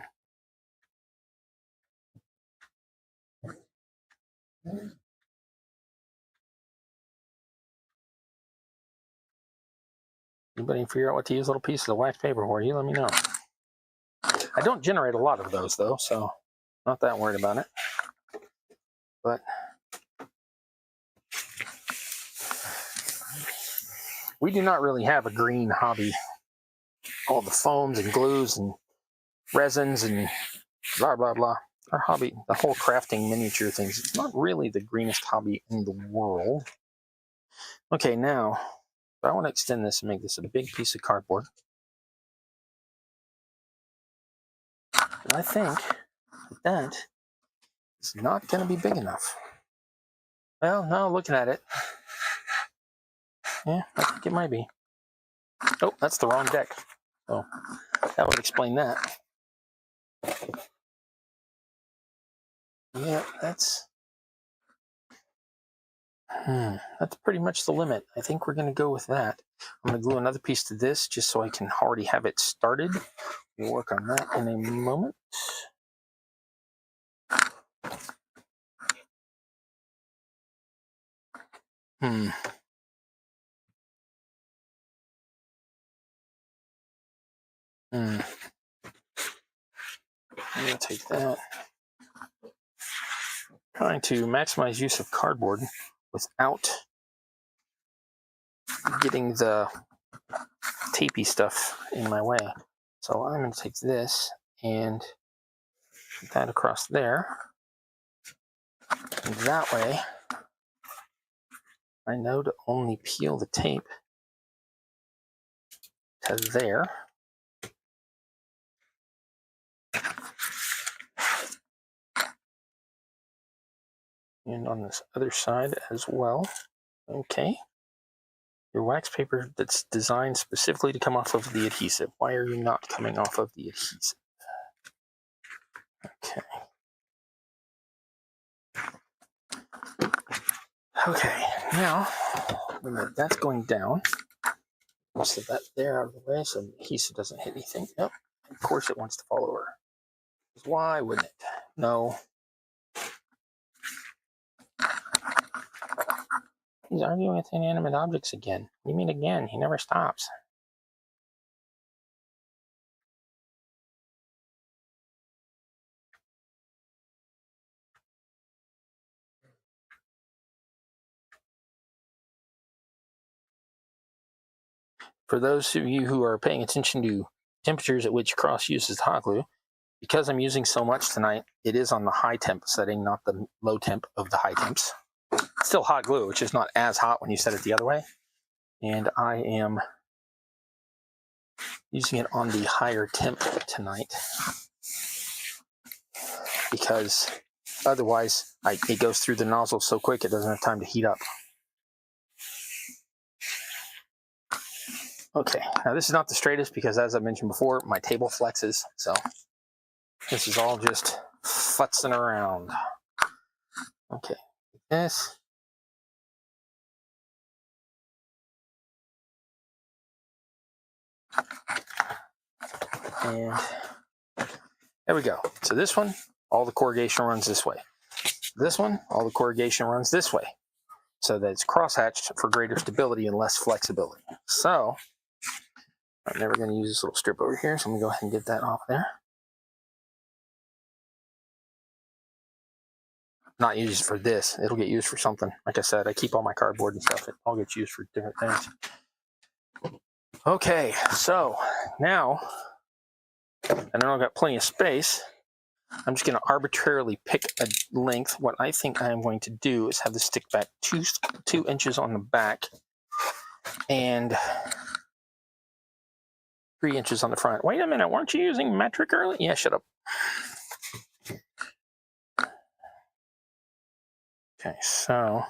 Anybody figure out what to use little pieces of wax paper for? You let me know. I don't generate a lot of those though, so not that worried about it. But we do not really have a green hobby. All the foams and glues and resins and blah, blah, blah. Our hobby, the whole crafting miniature things, it's not really the greenest hobby in the world. Okay, now, I want to extend this and make this a big piece of cardboard. And I think that is not going to be big enough. Well, no, looking at it, yeah, I think it might be. Oh, that's the wrong deck. So that would explain that. Yeah, that's pretty much the limit. I think we're going to go with that. I'm going to glue another piece to this just so I can already have it started. We'll work on that in a moment. I'm going to take that. Trying to maximize use of cardboard without getting the tapey stuff in my way. So I'm going to take this and put that across there. And that way, I know to only peel the tape to there. And on this other side as well. Okay. Your wax paper that's designed specifically to come off of the adhesive. Why are you not coming off of the adhesive? Okay. Okay, now that's going down. So that there out of the way so the adhesive doesn't hit anything. Yep. Of course it wants to fall over. Why wouldn't it? No. He's arguing with inanimate objects again. You mean again? He never stops. For those of you who are paying attention to temperatures at which Cross uses hot glue, because I'm using so much tonight, it is on the high temp setting, not the low temp of the high temps. It's still hot glue, which is not as hot when you set it the other way. And I am using it on the higher temp tonight because otherwise it goes through the nozzle so quick it doesn't have time to heat up. Okay, now this is not the straightest because, as I mentioned before, my table flexes, so this is all just futzing around. Okay, this. And there we go. So this one, all the corrugation runs this way. This one, all the corrugation runs this way. So that it's crosshatched for greater stability and less flexibility. So I'm never going to use this little strip over here, so I'm going to go ahead and get that off there. Not use it for this. It'll get used for something. Like I said, I keep all my cardboard and stuff. It all gets used for different things. Okay, so now I know I've got plenty of space. I'm just going to arbitrarily pick a length. What I think I am going to do is have this stick back 2 inches on the back and 3 inches on the front. Wait a minute, weren't you using metric earlier? Yeah, shut up. Okay, so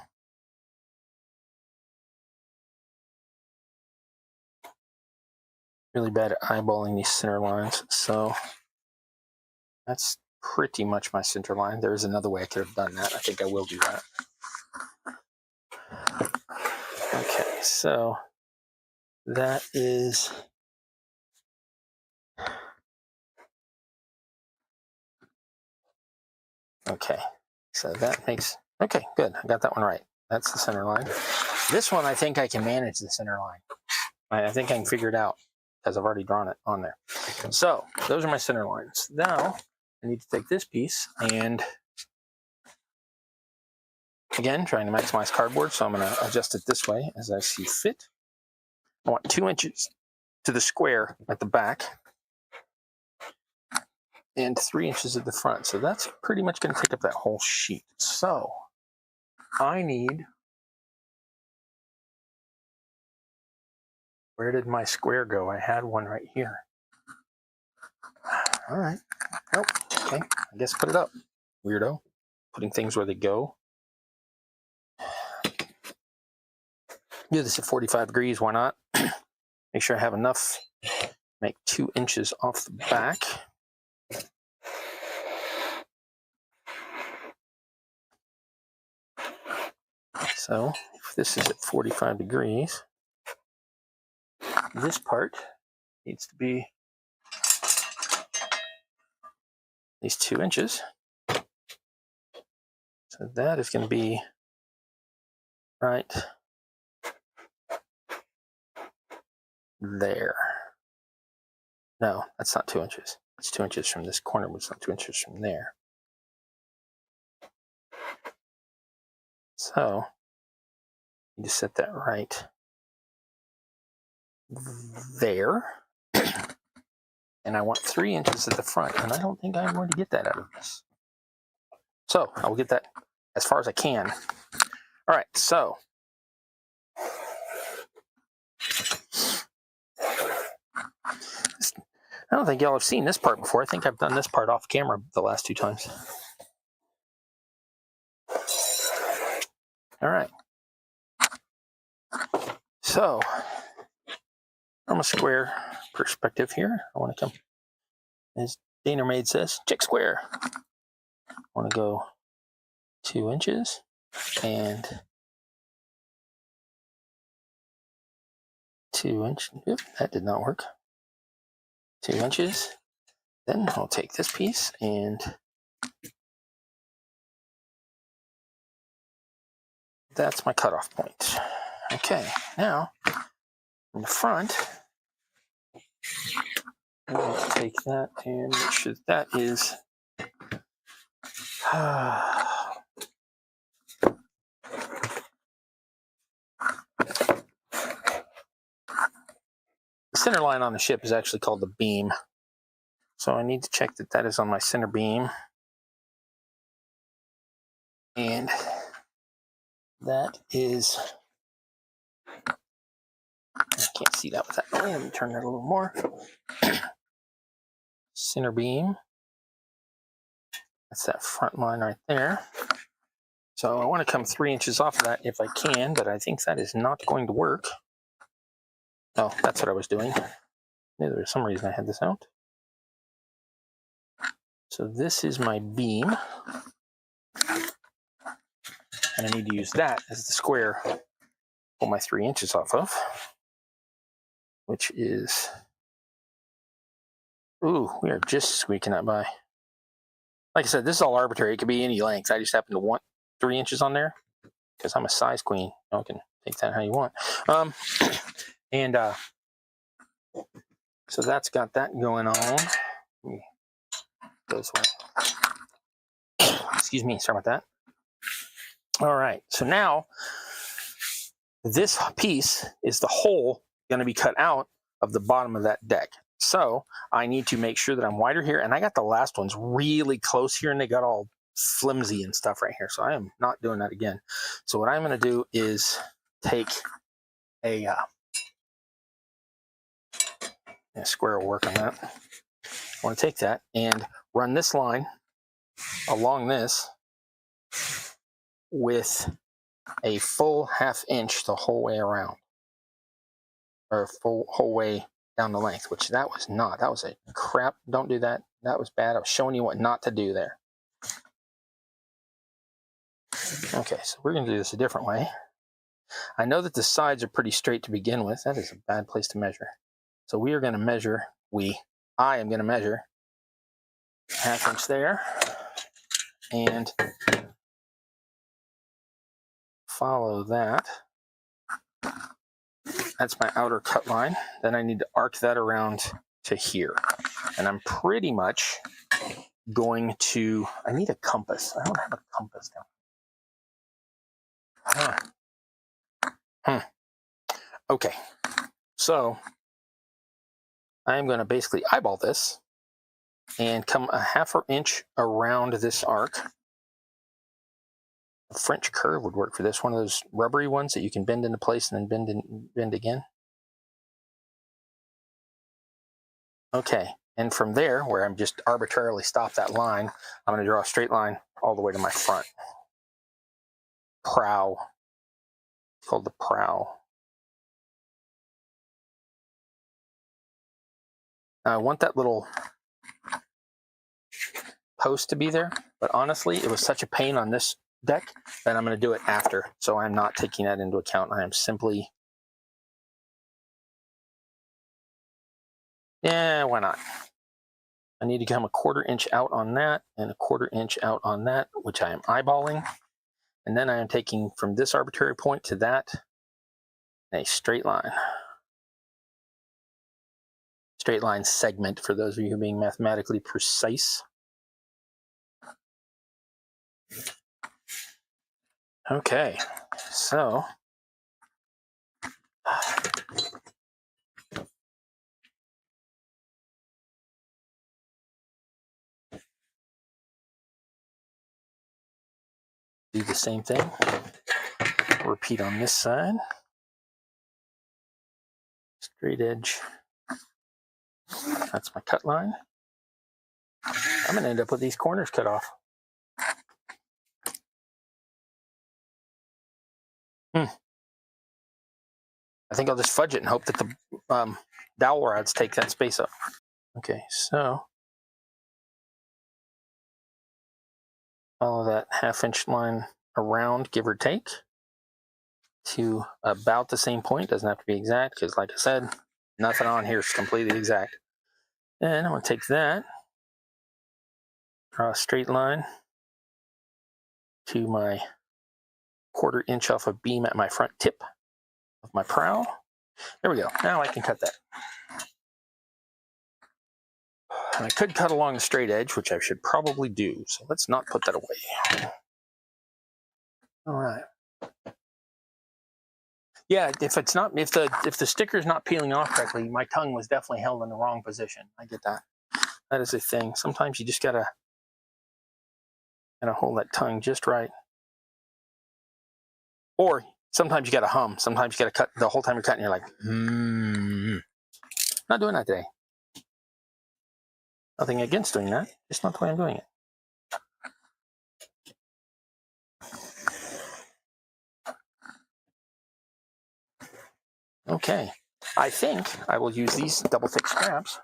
really bad at eyeballing these center lines. So that's pretty much my center line. There is another way I could have done that. I think I will do that. Okay, so that is okay. So that makes okay, good. I got that one right. That's the center line. This one, I think I can manage the center line. I think I can figure it out because I've already drawn it on there. So those are my center lines. Now I need to take this piece and again, trying to maximize cardboard, so I'm going to adjust it this way as I see fit. I want 2 inches to the square at the back and 3 inches at the front. So that's pretty much going to take up that whole sheet. So I need, where did my square go? I had one right here. All right. Oh, okay. I guess put it up. Weirdo. Putting things where they go. Do this at 45 degrees. Why not? Make sure I have enough. Make 2 inches off the back. So if this is at 45 degrees, this part needs to be at least 2 inches. So that is going to be right there. No, that's not 2 inches. It's 2 inches from this corner, but it's not 2 inches from there. So you just set that right there. And I want 3 inches at the front, and I don't think I'm going to get that out of this. So I will get that as far as I can. All right, so I don't think y'all have seen this part before. I think I've done this part off camera the last 2 times. All right. So from a square perspective here, I want to come, as Dana Maid says, check square. I want to go 2 inches and 2 inches. Oop, that did not work. 2 inches. Then I'll take this piece and that's my cutoff point. Okay, now in the front, I'm going to take that and make sure that is the center line on the ship is actually called the beam. So I need to check that that is on my center beam. And that is, I can't see that with that. Let me turn that a little more. Center beam. That's that front line right there. So I want to come 3 inches off of that if I can, but I think that is not going to work. Oh, that's what I was doing. There was some reason I had this out. So this is my beam. And I need to use that as the square to pull my 3 inches off of, which is, ooh, we are just squeaking that by. Like I said, this is all arbitrary. It could be any length. I just happen to want 3 inches on there because I'm a size queen. You can take that how you want. So that's got that going on. Go this way. Excuse me, sorry about that. All right, so now this piece is the hole going to be cut out of the bottom of that deck. So I need to make sure that I'm wider here, and I got the last ones really close here, and they got all flimsy and stuff right here. So I am not doing that again. So what I'm going to do is take a square will work on that. I want to take that and run this line along this with a full ½ inch the whole way around, or full whole way down the length, which that was not. That was a crap. Don't do that. That was bad. I was showing you what not to do there. Okay, so we're going to do this a different way. I know that the sides are pretty straight to begin with. That is a bad place to measure. So we are going to measure, I am going to measure ½ inch there and follow that. That's my outer cut line. Then I need to arc that around to here. And I'm pretty much going to, I need a compass. I don't have a compass down. Okay, so I'm going to basically eyeball this and come a ½ inch around this arc. A French curve would work for this, one of those rubbery ones that you can bend into place and then bend again. Okay, and from there, where I'm just arbitrarily stop that line, I'm going to draw a straight line all the way to my front. Prow. It's called the prow. Now, I want that little post to be there, but honestly, it was such a pain on this deck that I'm going to do it after, so I'm not taking that into account. I am simply, why not? I need to come a ½ inch out on that and a ½ inch out on that, which I am eyeballing. And then I am taking from this arbitrary point to that a straight line. Straight line segment for those of you who are being mathematically precise. Okay, so do the same thing. Repeat on this side. Straight edge. That's my cut line. I'm going to end up with these corners cut off. I think I'll just fudge it and hope that the dowel rods take that space up. Okay, so follow that 1/2 inch line around, give or take, to about the same point. Doesn't have to be exact because, like I said, nothing on here is completely exact. And I'm going to take that, draw a straight line to my 1/4 inch off a beam at my front tip of my prow. There we go. Now I can cut that. And I could cut along the straight edge, which I should probably do. So let's not put that away. All right. Yeah, if the sticker's not peeling off correctly, my tongue was definitely held in the wrong position. I get that. That is a thing. Sometimes you just gotta hold that tongue just right. Or sometimes you gotta hum. Sometimes you gotta cut the whole time you're cutting. You're like, Not doing that today. Nothing against doing that. Just not the way I'm doing it. Okay, I think I will use these double thick straps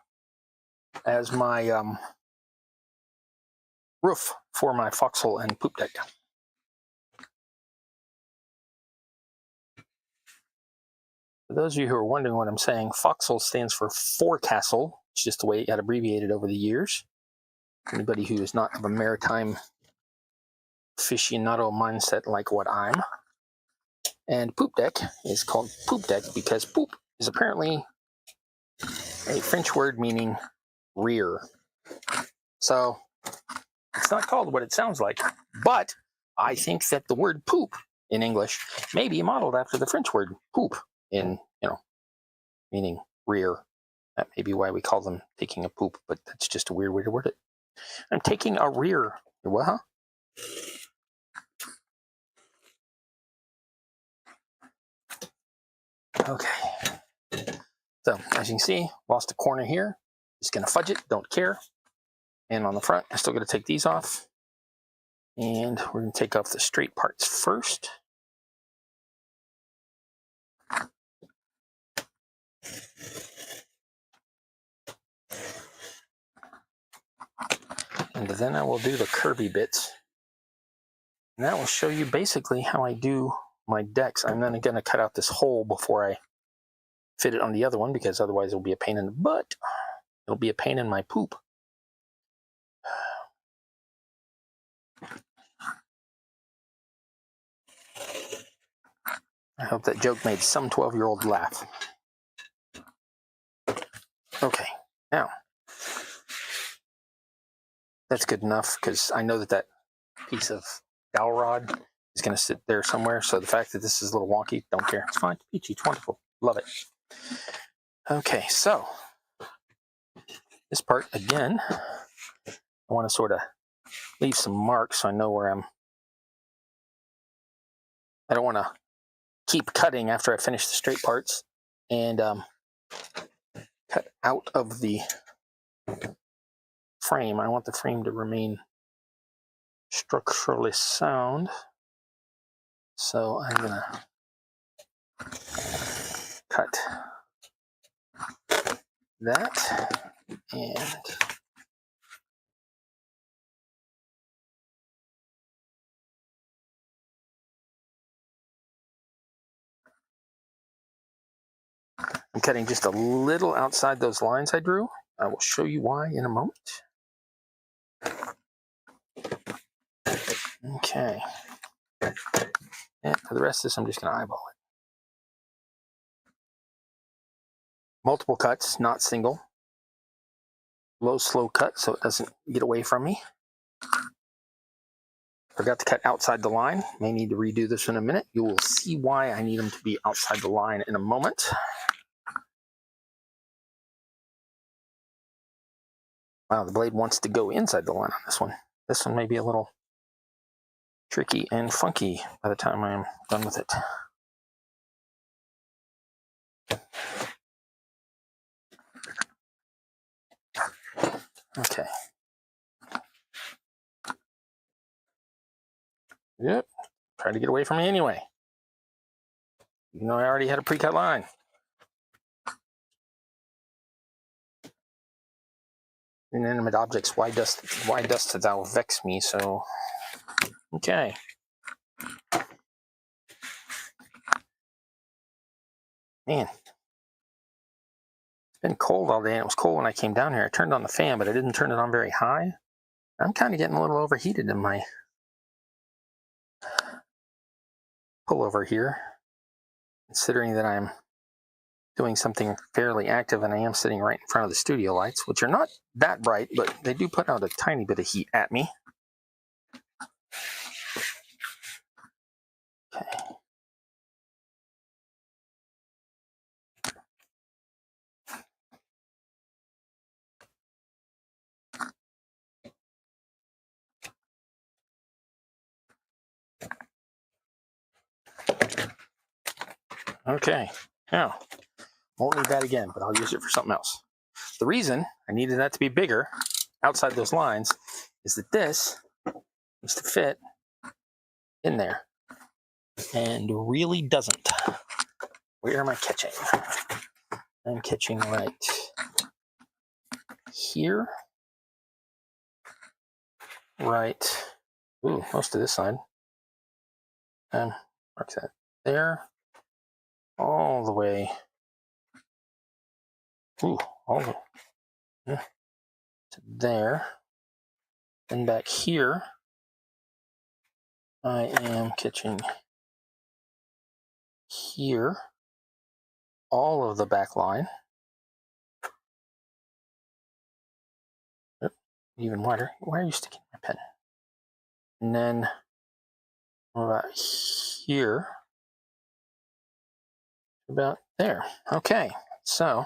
as my roof for my foxhole and poop deck. For those of you who are wondering what I'm saying, foxhole stands for forecastle. It's just the way it got abbreviated over the years. Anybody who is not of a maritime aficionado mindset like what I'm. And poop deck is called poop deck because poop is apparently a French word meaning rear. So it's not called what it sounds like, but I think that the word poop in English may be modeled after the French word poop in, meaning rear. That may be why we call them taking a poop, but that's just a weird way to word it. I'm taking a rear. What, huh? Okay. So as you can see, lost a corner here. Just gonna fudge it, don't care. And on the front, I'm still gonna take these off. And we're gonna take off the straight parts first. And then I will do the curvy bits. And that will show you basically how I do my decks. I'm then gonna cut out this hole before I fit it on the other one because otherwise it'll be a pain in the butt. It'll be a pain in my poop. I hope that joke made some 12-year-old laugh. Okay, now that's good enough because I know that piece of dowel rod is going to sit there somewhere. So the fact that this is a little wonky, don't care. It's fine. Peachy, it's wonderful. Love it. Okay, so this part again, I want to sort of leave some marks so I know where I don't want to keep cutting after I finish the straight parts and cut out of the frame. I want the frame to remain structurally sound. So I'm going to cut that and I'm cutting just a little outside those lines I drew. I will show you why in a moment. Okay. And for the rest of this, I'm just going to eyeball it. Multiple cuts, not single. Low, slow cut so it doesn't get away from me. Forgot to cut outside the line. May need to redo this in a minute. You will see why I need them to be outside the line in a moment. Wow, the blade wants to go inside the line on this one. This one may be a little tricky and funky by the time I'm done with it. Okay. Yep. Trying to get away from me anyway. Even though I already had a pre-cut line. Inanimate objects, why dost thou vex me so? Okay. Man. It's been cold all day, and it was cold when I came down here. I turned on the fan, but I didn't turn it on very high. I'm kind of getting a little overheated in my pullover here, considering that I'm doing something fairly active and I am sitting right in front of the studio lights, which are not that bright, but they do put out a tiny bit of heat at me. Okay. Okay, now, won't need that again, but I'll use it for something else. The reason I needed that to be bigger outside those lines is that this needs to fit in there and really doesn't. Where am I catching? I'm catching right here, right, ooh, most of this side, and mark that there, all the way, ooh, all the way to there, and back here, I am catching here, all of the back line, even wider. Why are you sticking my pen? And then about here, about there. Okay, so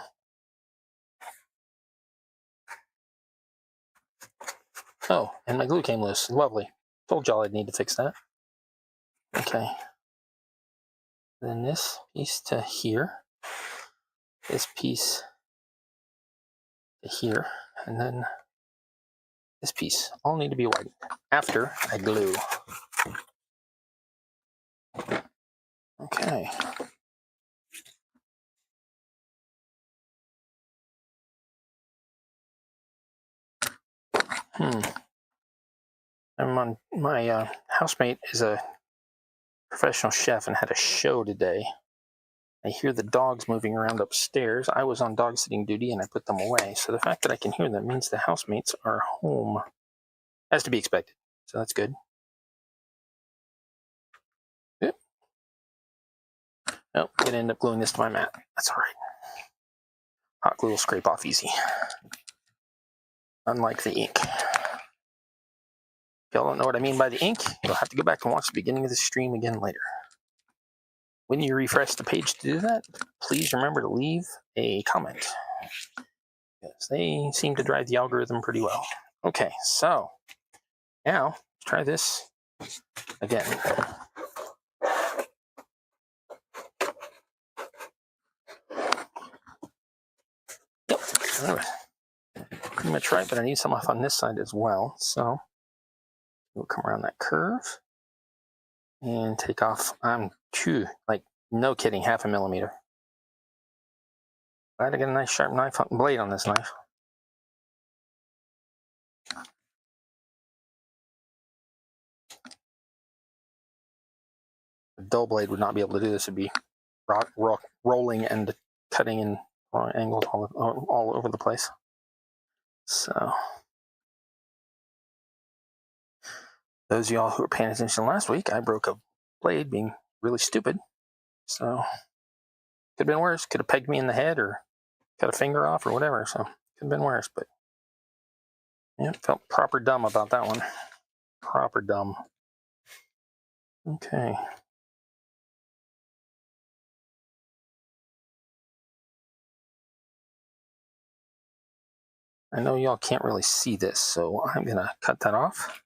oh, and my glue came loose. Lovely. Told y'all I'd need to fix that. Okay. Then this piece to here, this piece to here, and then this piece all need to be widened after I glue. Okay. I'm on my housemate is a professional chef and had a show today. I hear the dogs moving around upstairs. I was on dog sitting duty and I put them away. So the fact that I can hear them means the housemates are home. As to be expected. So that's good. Yep. Oh, I'm gonna end up gluing this to my mat. That's all right. Hot glue will scrape off easy. Unlike the ink. If y'all don't know what I mean by the ink, you'll have to go back and watch the beginning of the stream again later. When you refresh the page to do that, please remember to leave a comment, because they seem to drive the algorithm pretty well. Okay, so now let's try this again. Yep, pretty much right, but I need some off on this side as well. So we'll come around that curve and take off. I'm like no kidding, 0.5 millimeter. Glad to get a nice sharp knife blade on this knife. A dull blade would not be able to do this. It'd be rolling and cutting in angles all over the place. So those of y'all who were paying attention last week, I broke a blade being really stupid. So could have been worse. Could have pegged me in the head or cut a finger off or whatever. So could have been worse, but yeah, felt proper dumb about that one. Proper dumb. Okay. I know y'all can't really see this, so I'm going to cut that off.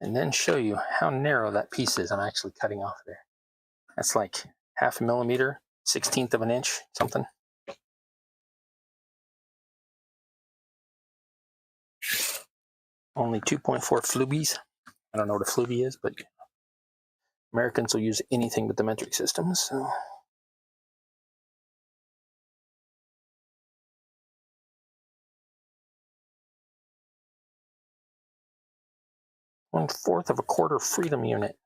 And then show you how narrow that piece is I'm actually cutting off there. That's like 0.5 millimeter, 1/16 of an inch, something. Only 2.4 flubies. I don't know what a flubie is, but Americans will use anything but the metric system. So 1/4 of a quarter freedom unit.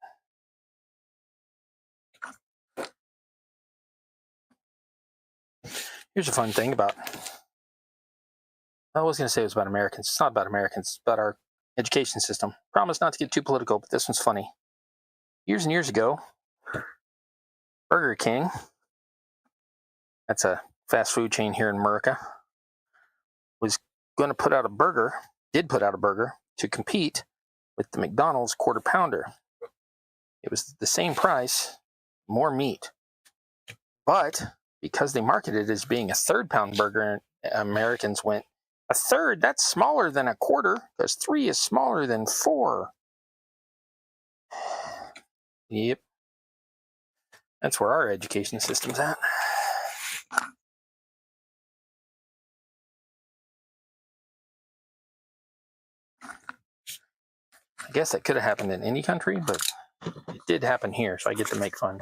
Here's a fun thing about, I was going to say it was about Americans. It's not about Americans. It's about our education system. Promise not to get too political, but this one's funny. Years and years ago, Burger King, that's a fast food chain here in America, was going to put out a burger, did put out a burger, to compete with the McDonald's quarter pounder. It was the same price, more meat. But because they marketed it as being a 3rd pound burger, Americans went, a 1/3, that's smaller than a quarter, because 3 is smaller than 4. Yep. That's where our education system's at. I guess that could have happened in any country, but it did happen here, so I get to make fun.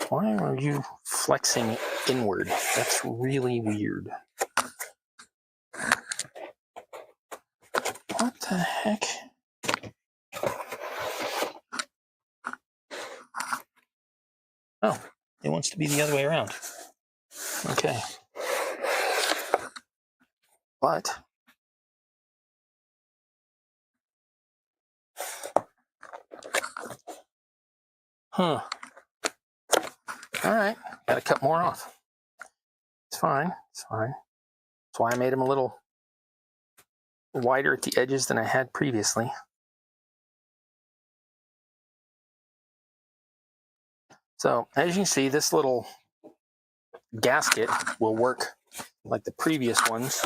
Why are you flexing inward? That's really weird. What the heck? Oh, it wants to be the other way around. Okay. But all right, gotta cut more off. It's fine, it's fine. That's why I made them a little wider at the edges than I had previously. So as you can see, this little gasket will work like the previous ones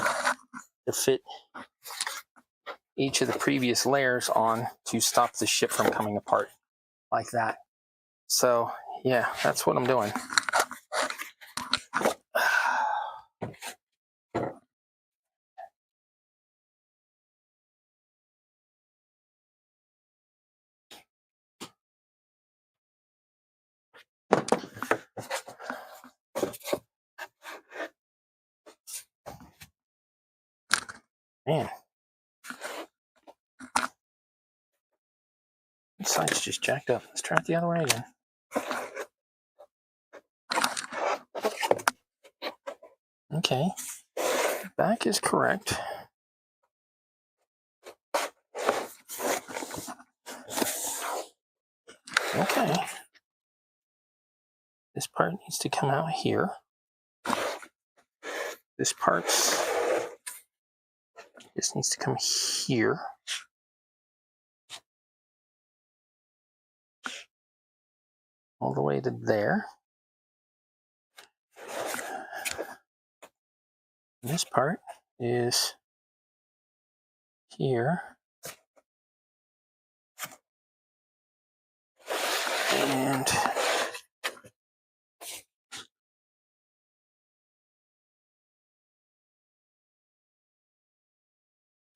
to fit each of the previous layers on to stop the ship from coming apart like that. So yeah, that's what I'm doing. Man, this side's just jacked up. Let's try it the other way again. Okay, back is correct. Okay, this part needs to come out here. This part just needs to come here. All the way to there. And this part is here. And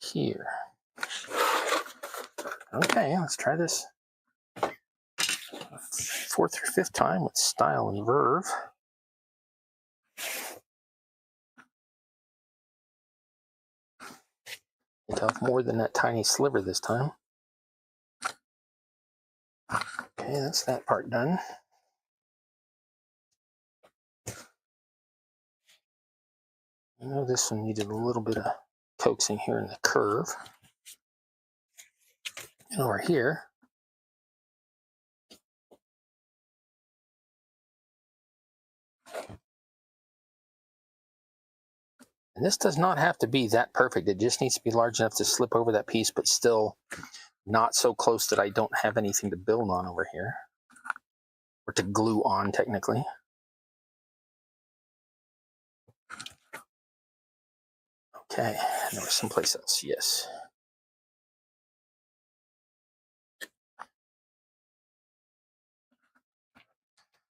here. Okay, let's try this 4th or 5th time with style and verve. Take off more than that tiny sliver this time. Okay, that's that part done. I know this one needed a little bit of coaxing here in the curve. And over here, and this does not have to be that perfect. It just needs to be large enough to slip over that piece, but still not so close that I don't have anything to build on over here. Or to glue on, technically. Okay, there was someplace else, yes.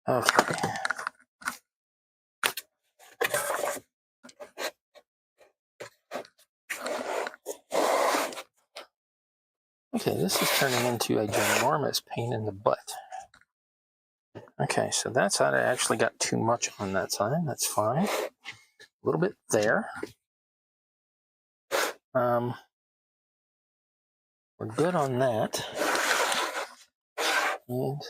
Okay. Okay, this is turning into a ginormous pain in the butt. Okay, so that side I actually got too much on that side. That's fine. A little bit there. We're good on that. And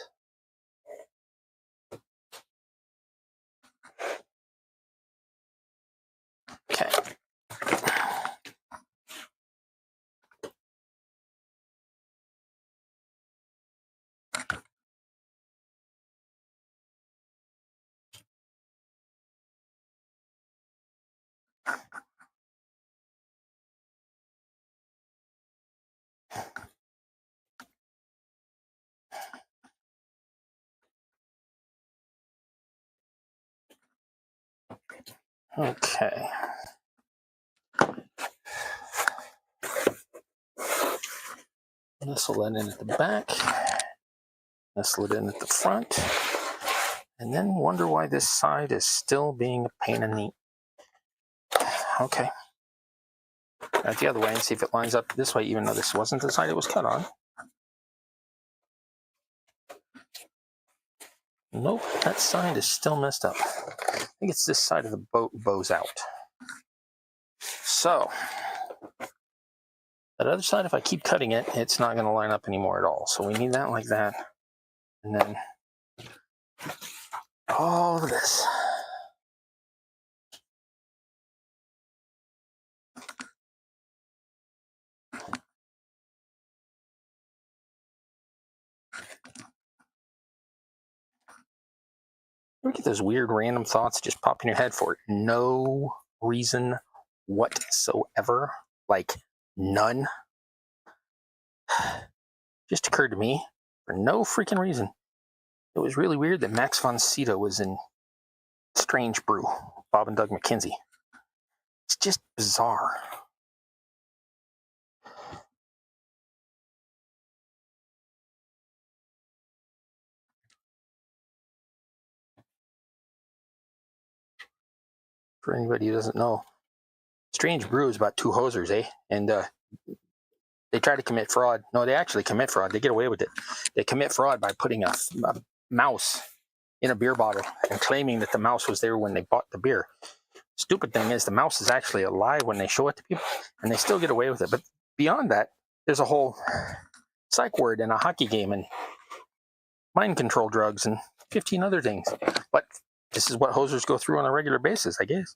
okay. Okay. Nestle it in at the back. Nestle it in at the front. And then wonder why this side is still being a pain in the... Okay. Got the other way and see if it lines up this way, even though this wasn't the side it was cut on. Nope, that side is still messed up. I think it's this side of the boat bows out. So, that other side, if I keep cutting it, it's not going to line up anymore at all. So we need that like that. And then all of this. You get those weird random thoughts just pop in your head for no reason whatsoever. Like, none. Just occurred to me for no freaking reason. It was really weird that Max von Sydow was in Strange Brew, Bob and Doug McKenzie. It's just bizarre. For anybody who doesn't know, Strange Brew is about two hosers, eh? And they try to commit fraud. No, they actually commit fraud. They get away with it. They commit fraud by putting a mouse in a beer bottle and claiming that the mouse was there when they bought the beer. Stupid thing is the mouse is actually alive when they show it to people, and they still get away with it. But beyond that, there's a whole psych word in a hockey game and mind control drugs and 15 other things. But this is what hosers go through on a regular basis, I guess.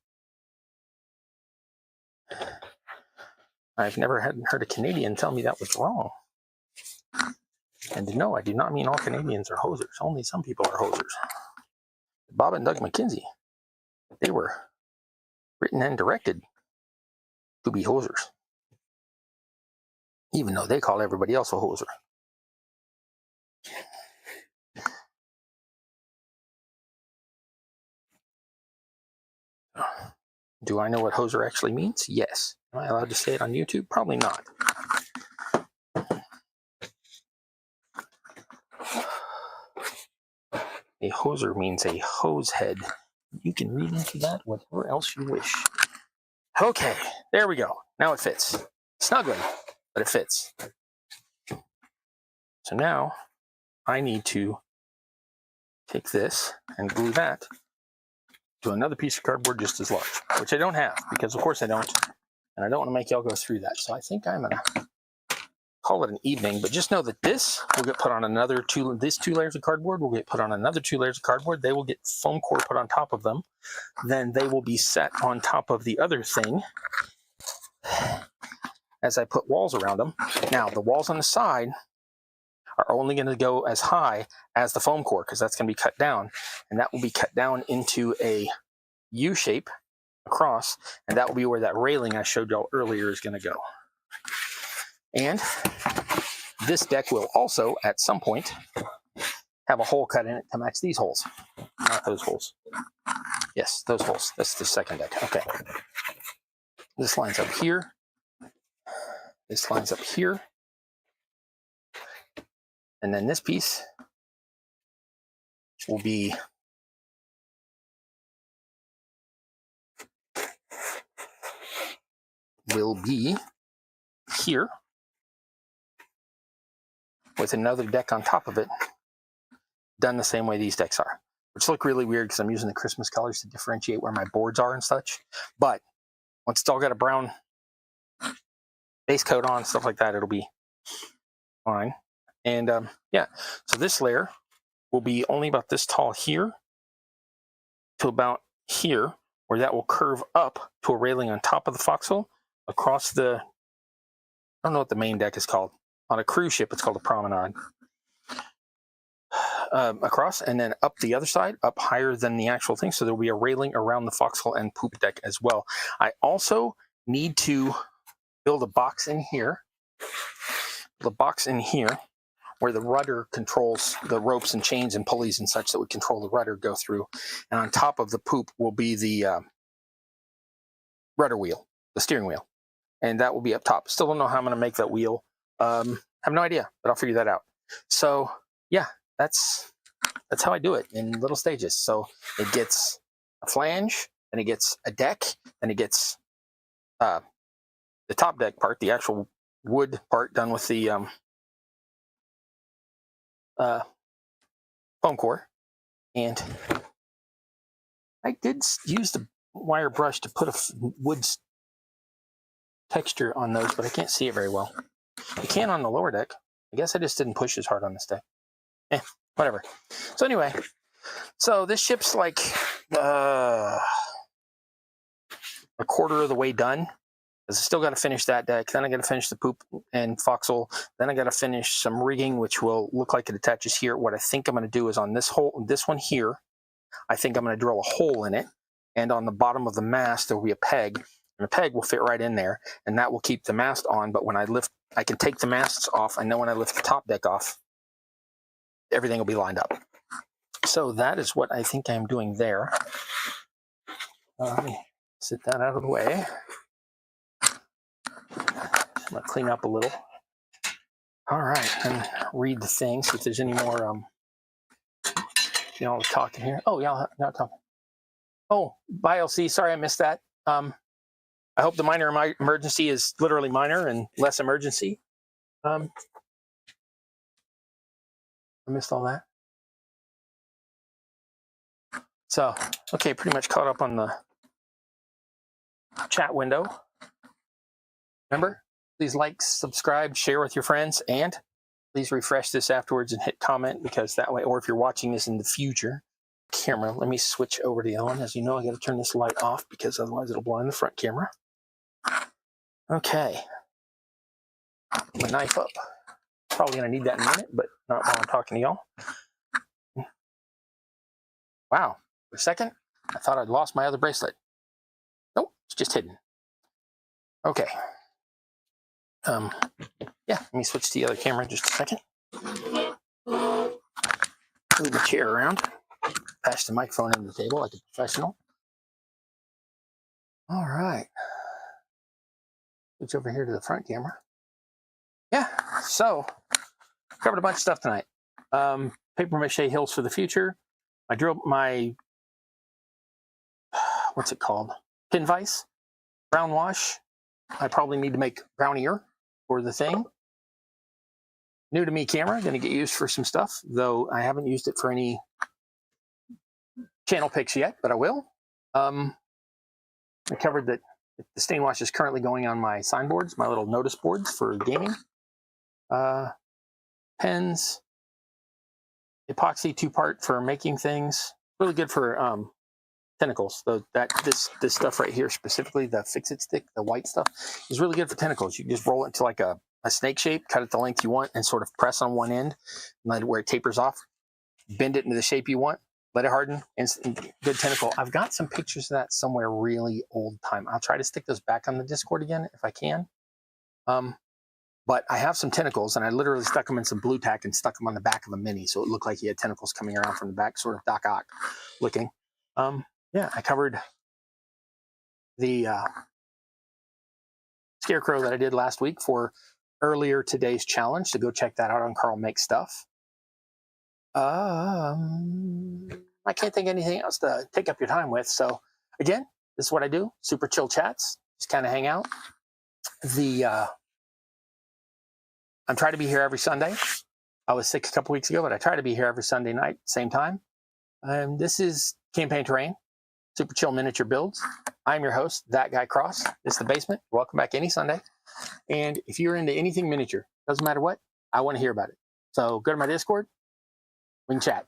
I've never heard a Canadian tell me that was wrong. And no, I do not mean all Canadians are hosers. Only some people are hosers. Bob and Doug McKenzie, they were written and directed to be hosers, even though they call everybody else a hoser. Do I know what hoser actually means? Yes. Am I allowed to say it on YouTube? Probably not. A hoser means a hose head. You can read into that whatever else you wish. Okay, there we go. Now it fits. Snugly, but it fits. So now I need to take this and glue that to another piece of cardboard just as large, which I don't have because of course I don't, and I don't want to make y'all go through that. So I think I'm gonna call it an evening, but just know that this will get put on another two layers of cardboard will get put on another 2 layers of cardboard. They will get foam core put on top of them. Then they will be set on top of the other thing as I put walls around them. Now, the walls on the side are only going to go as high as the foam core because that's going to be cut down, and that will be cut down into a U shape across, and that will be where that railing I showed y'all earlier is going to go. And this deck will also, at some point, have a hole cut in it to match these holes. Not those holes. Yes, those holes. That's the second deck. Okay. This lines up here. This lines up here. And then this piece will be here. with another deck on top of it, done the same way these decks are, which look really weird because I'm using the Christmas colors to differentiate where my boards are and such. But once it's all got a brown base coat on, stuff like that, it'll be fine. And yeah, so this layer will be only about this tall here to about here, where that will curve up to a railing on top of the foxhole across the, I don't know what the main deck is called. On a cruise ship, it's called a promenade. Across and then up the other side, up higher than the actual thing. So there'll be a railing around the foxhole and poop deck as well. I also need to build a box in here. The box in here where the rudder controls the ropes and chains and pulleys and such that would control the rudder go through. And on top of the poop will be the rudder wheel, the steering wheel. And that will be up top. Still don't know how I'm going to make that wheel. Have no idea, but I'll figure that out. So yeah, that's how I do it in little stages. So it gets a flange, and it gets a deck, and it gets the top deck part, the actual wood part done with the foam core. And I did use the wire brush to put a wood texture on those, but I can't see it very well. You can on the lower deck. I guess I just didn't push as hard on this deck. Whatever. So anyway, so this ship's like a quarter of the way done. I still got to finish that deck. Then I got to finish the poop and foxhole. Then I got to finish some rigging, which will look like it attaches here. What I think I'm going to do is on this one here, I think I'm going to drill a hole in it. And on the bottom of the mast, there will be a peg. And the peg will fit right in there, and that will keep the mast on. But when I lift, I can take the masts off. I know when I lift the top deck off, everything will be lined up. So that is what I think I'm doing there. Let me sit that out of the way. I'm going to clean up a little. All right, and read the thing, see if there's any more, talking here. Oh, yeah, not talking. Oh, bye, LC. Sorry I missed that. I hope the minor emergency is literally minor and less emergency. I missed all that. So, okay, pretty much caught up on the chat window. Remember, please like, subscribe, share with your friends, and please refresh this afterwards and hit comment, because that way, or if you're watching this in the future, camera, let me switch over to the other one. As you know, I got to turn this light off because otherwise it'll blind the front camera. Okay. My knife up. Probably going to need that in a minute, but not while I'm talking to y'all. Wow. For a second, I thought I'd lost my other bracelet. Nope, it's just hidden. Okay. Yeah, let me switch to the other camera in just a second. Move the chair around. Pass the microphone into the table like a professional. All right. Switch over here to the front camera. Yeah, so covered a bunch of stuff tonight. Paper mache hills for the future. I drilled my, what's it called? Pin vise, brown wash. I probably need to make brown ear for the thing. New to me camera, going to get used for some stuff, though I haven't used it for any channel picks yet, but I will. I covered that the stain wash is currently going on my signboards, my little notice boards for gaming. Pens, epoxy 2-part for making things. Really good for tentacles. So this stuff right here specifically, the fix-it stick, the white stuff, is really good for tentacles. You can just roll it into like a snake shape, cut it the length you want, and sort of press on one end, and let it where it tapers off. Bend it into the shape you want. Let it harden. Instant good tentacle. I've got some pictures of that somewhere really old time. I'll try to stick those back on the Discord again if I can. But I have some tentacles, and I literally stuck them in some blue tack and stuck them on the back of a Mini, so it looked like he had tentacles coming around from the back, sort of Doc Ock looking. Yeah, I covered the scarecrow that I did last week for earlier today's challenge, so go check that out on Carl Makes Stuff. I can't think of anything else to take up your time with. So again, this is what I do. Super chill chats. Just kind of hang out. I'm trying to be here every Sunday. I was sick a couple weeks ago, but I try to be here every Sunday night, same time. This is Campaign Terrain, super chill miniature builds. I'm your host, That Guy Cross. This is the basement. Welcome back any Sunday. And if you're into anything miniature, doesn't matter what, I want to hear about it. So go to my Discord. We can chat.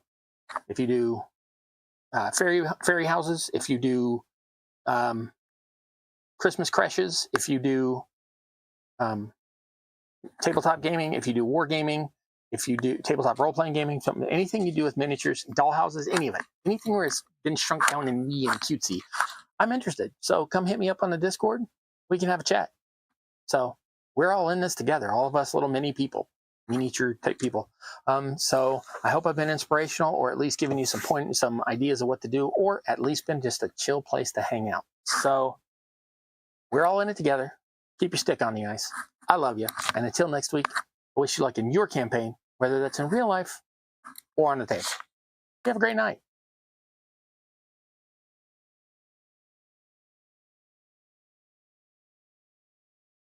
If you do fairy houses, if you do Christmas creches, if you do tabletop gaming, if you do war gaming, if you do tabletop role-playing gaming, something, anything you do with miniatures, doll houses, any of it, anything where it's been shrunk down and wee and cutesy, I'm interested. So come hit me up on the Discord. We can have a chat. So we're all in this together, all of us little mini people, miniature type people. So I hope I've been inspirational, or at least given you some ideas of what to do, or at least been just a chill place to hang out. So we're all in it together. Keep your stick on the ice. I love you. And until next week, I wish you luck in your campaign, whether that's in real life or on the table. You have a great night.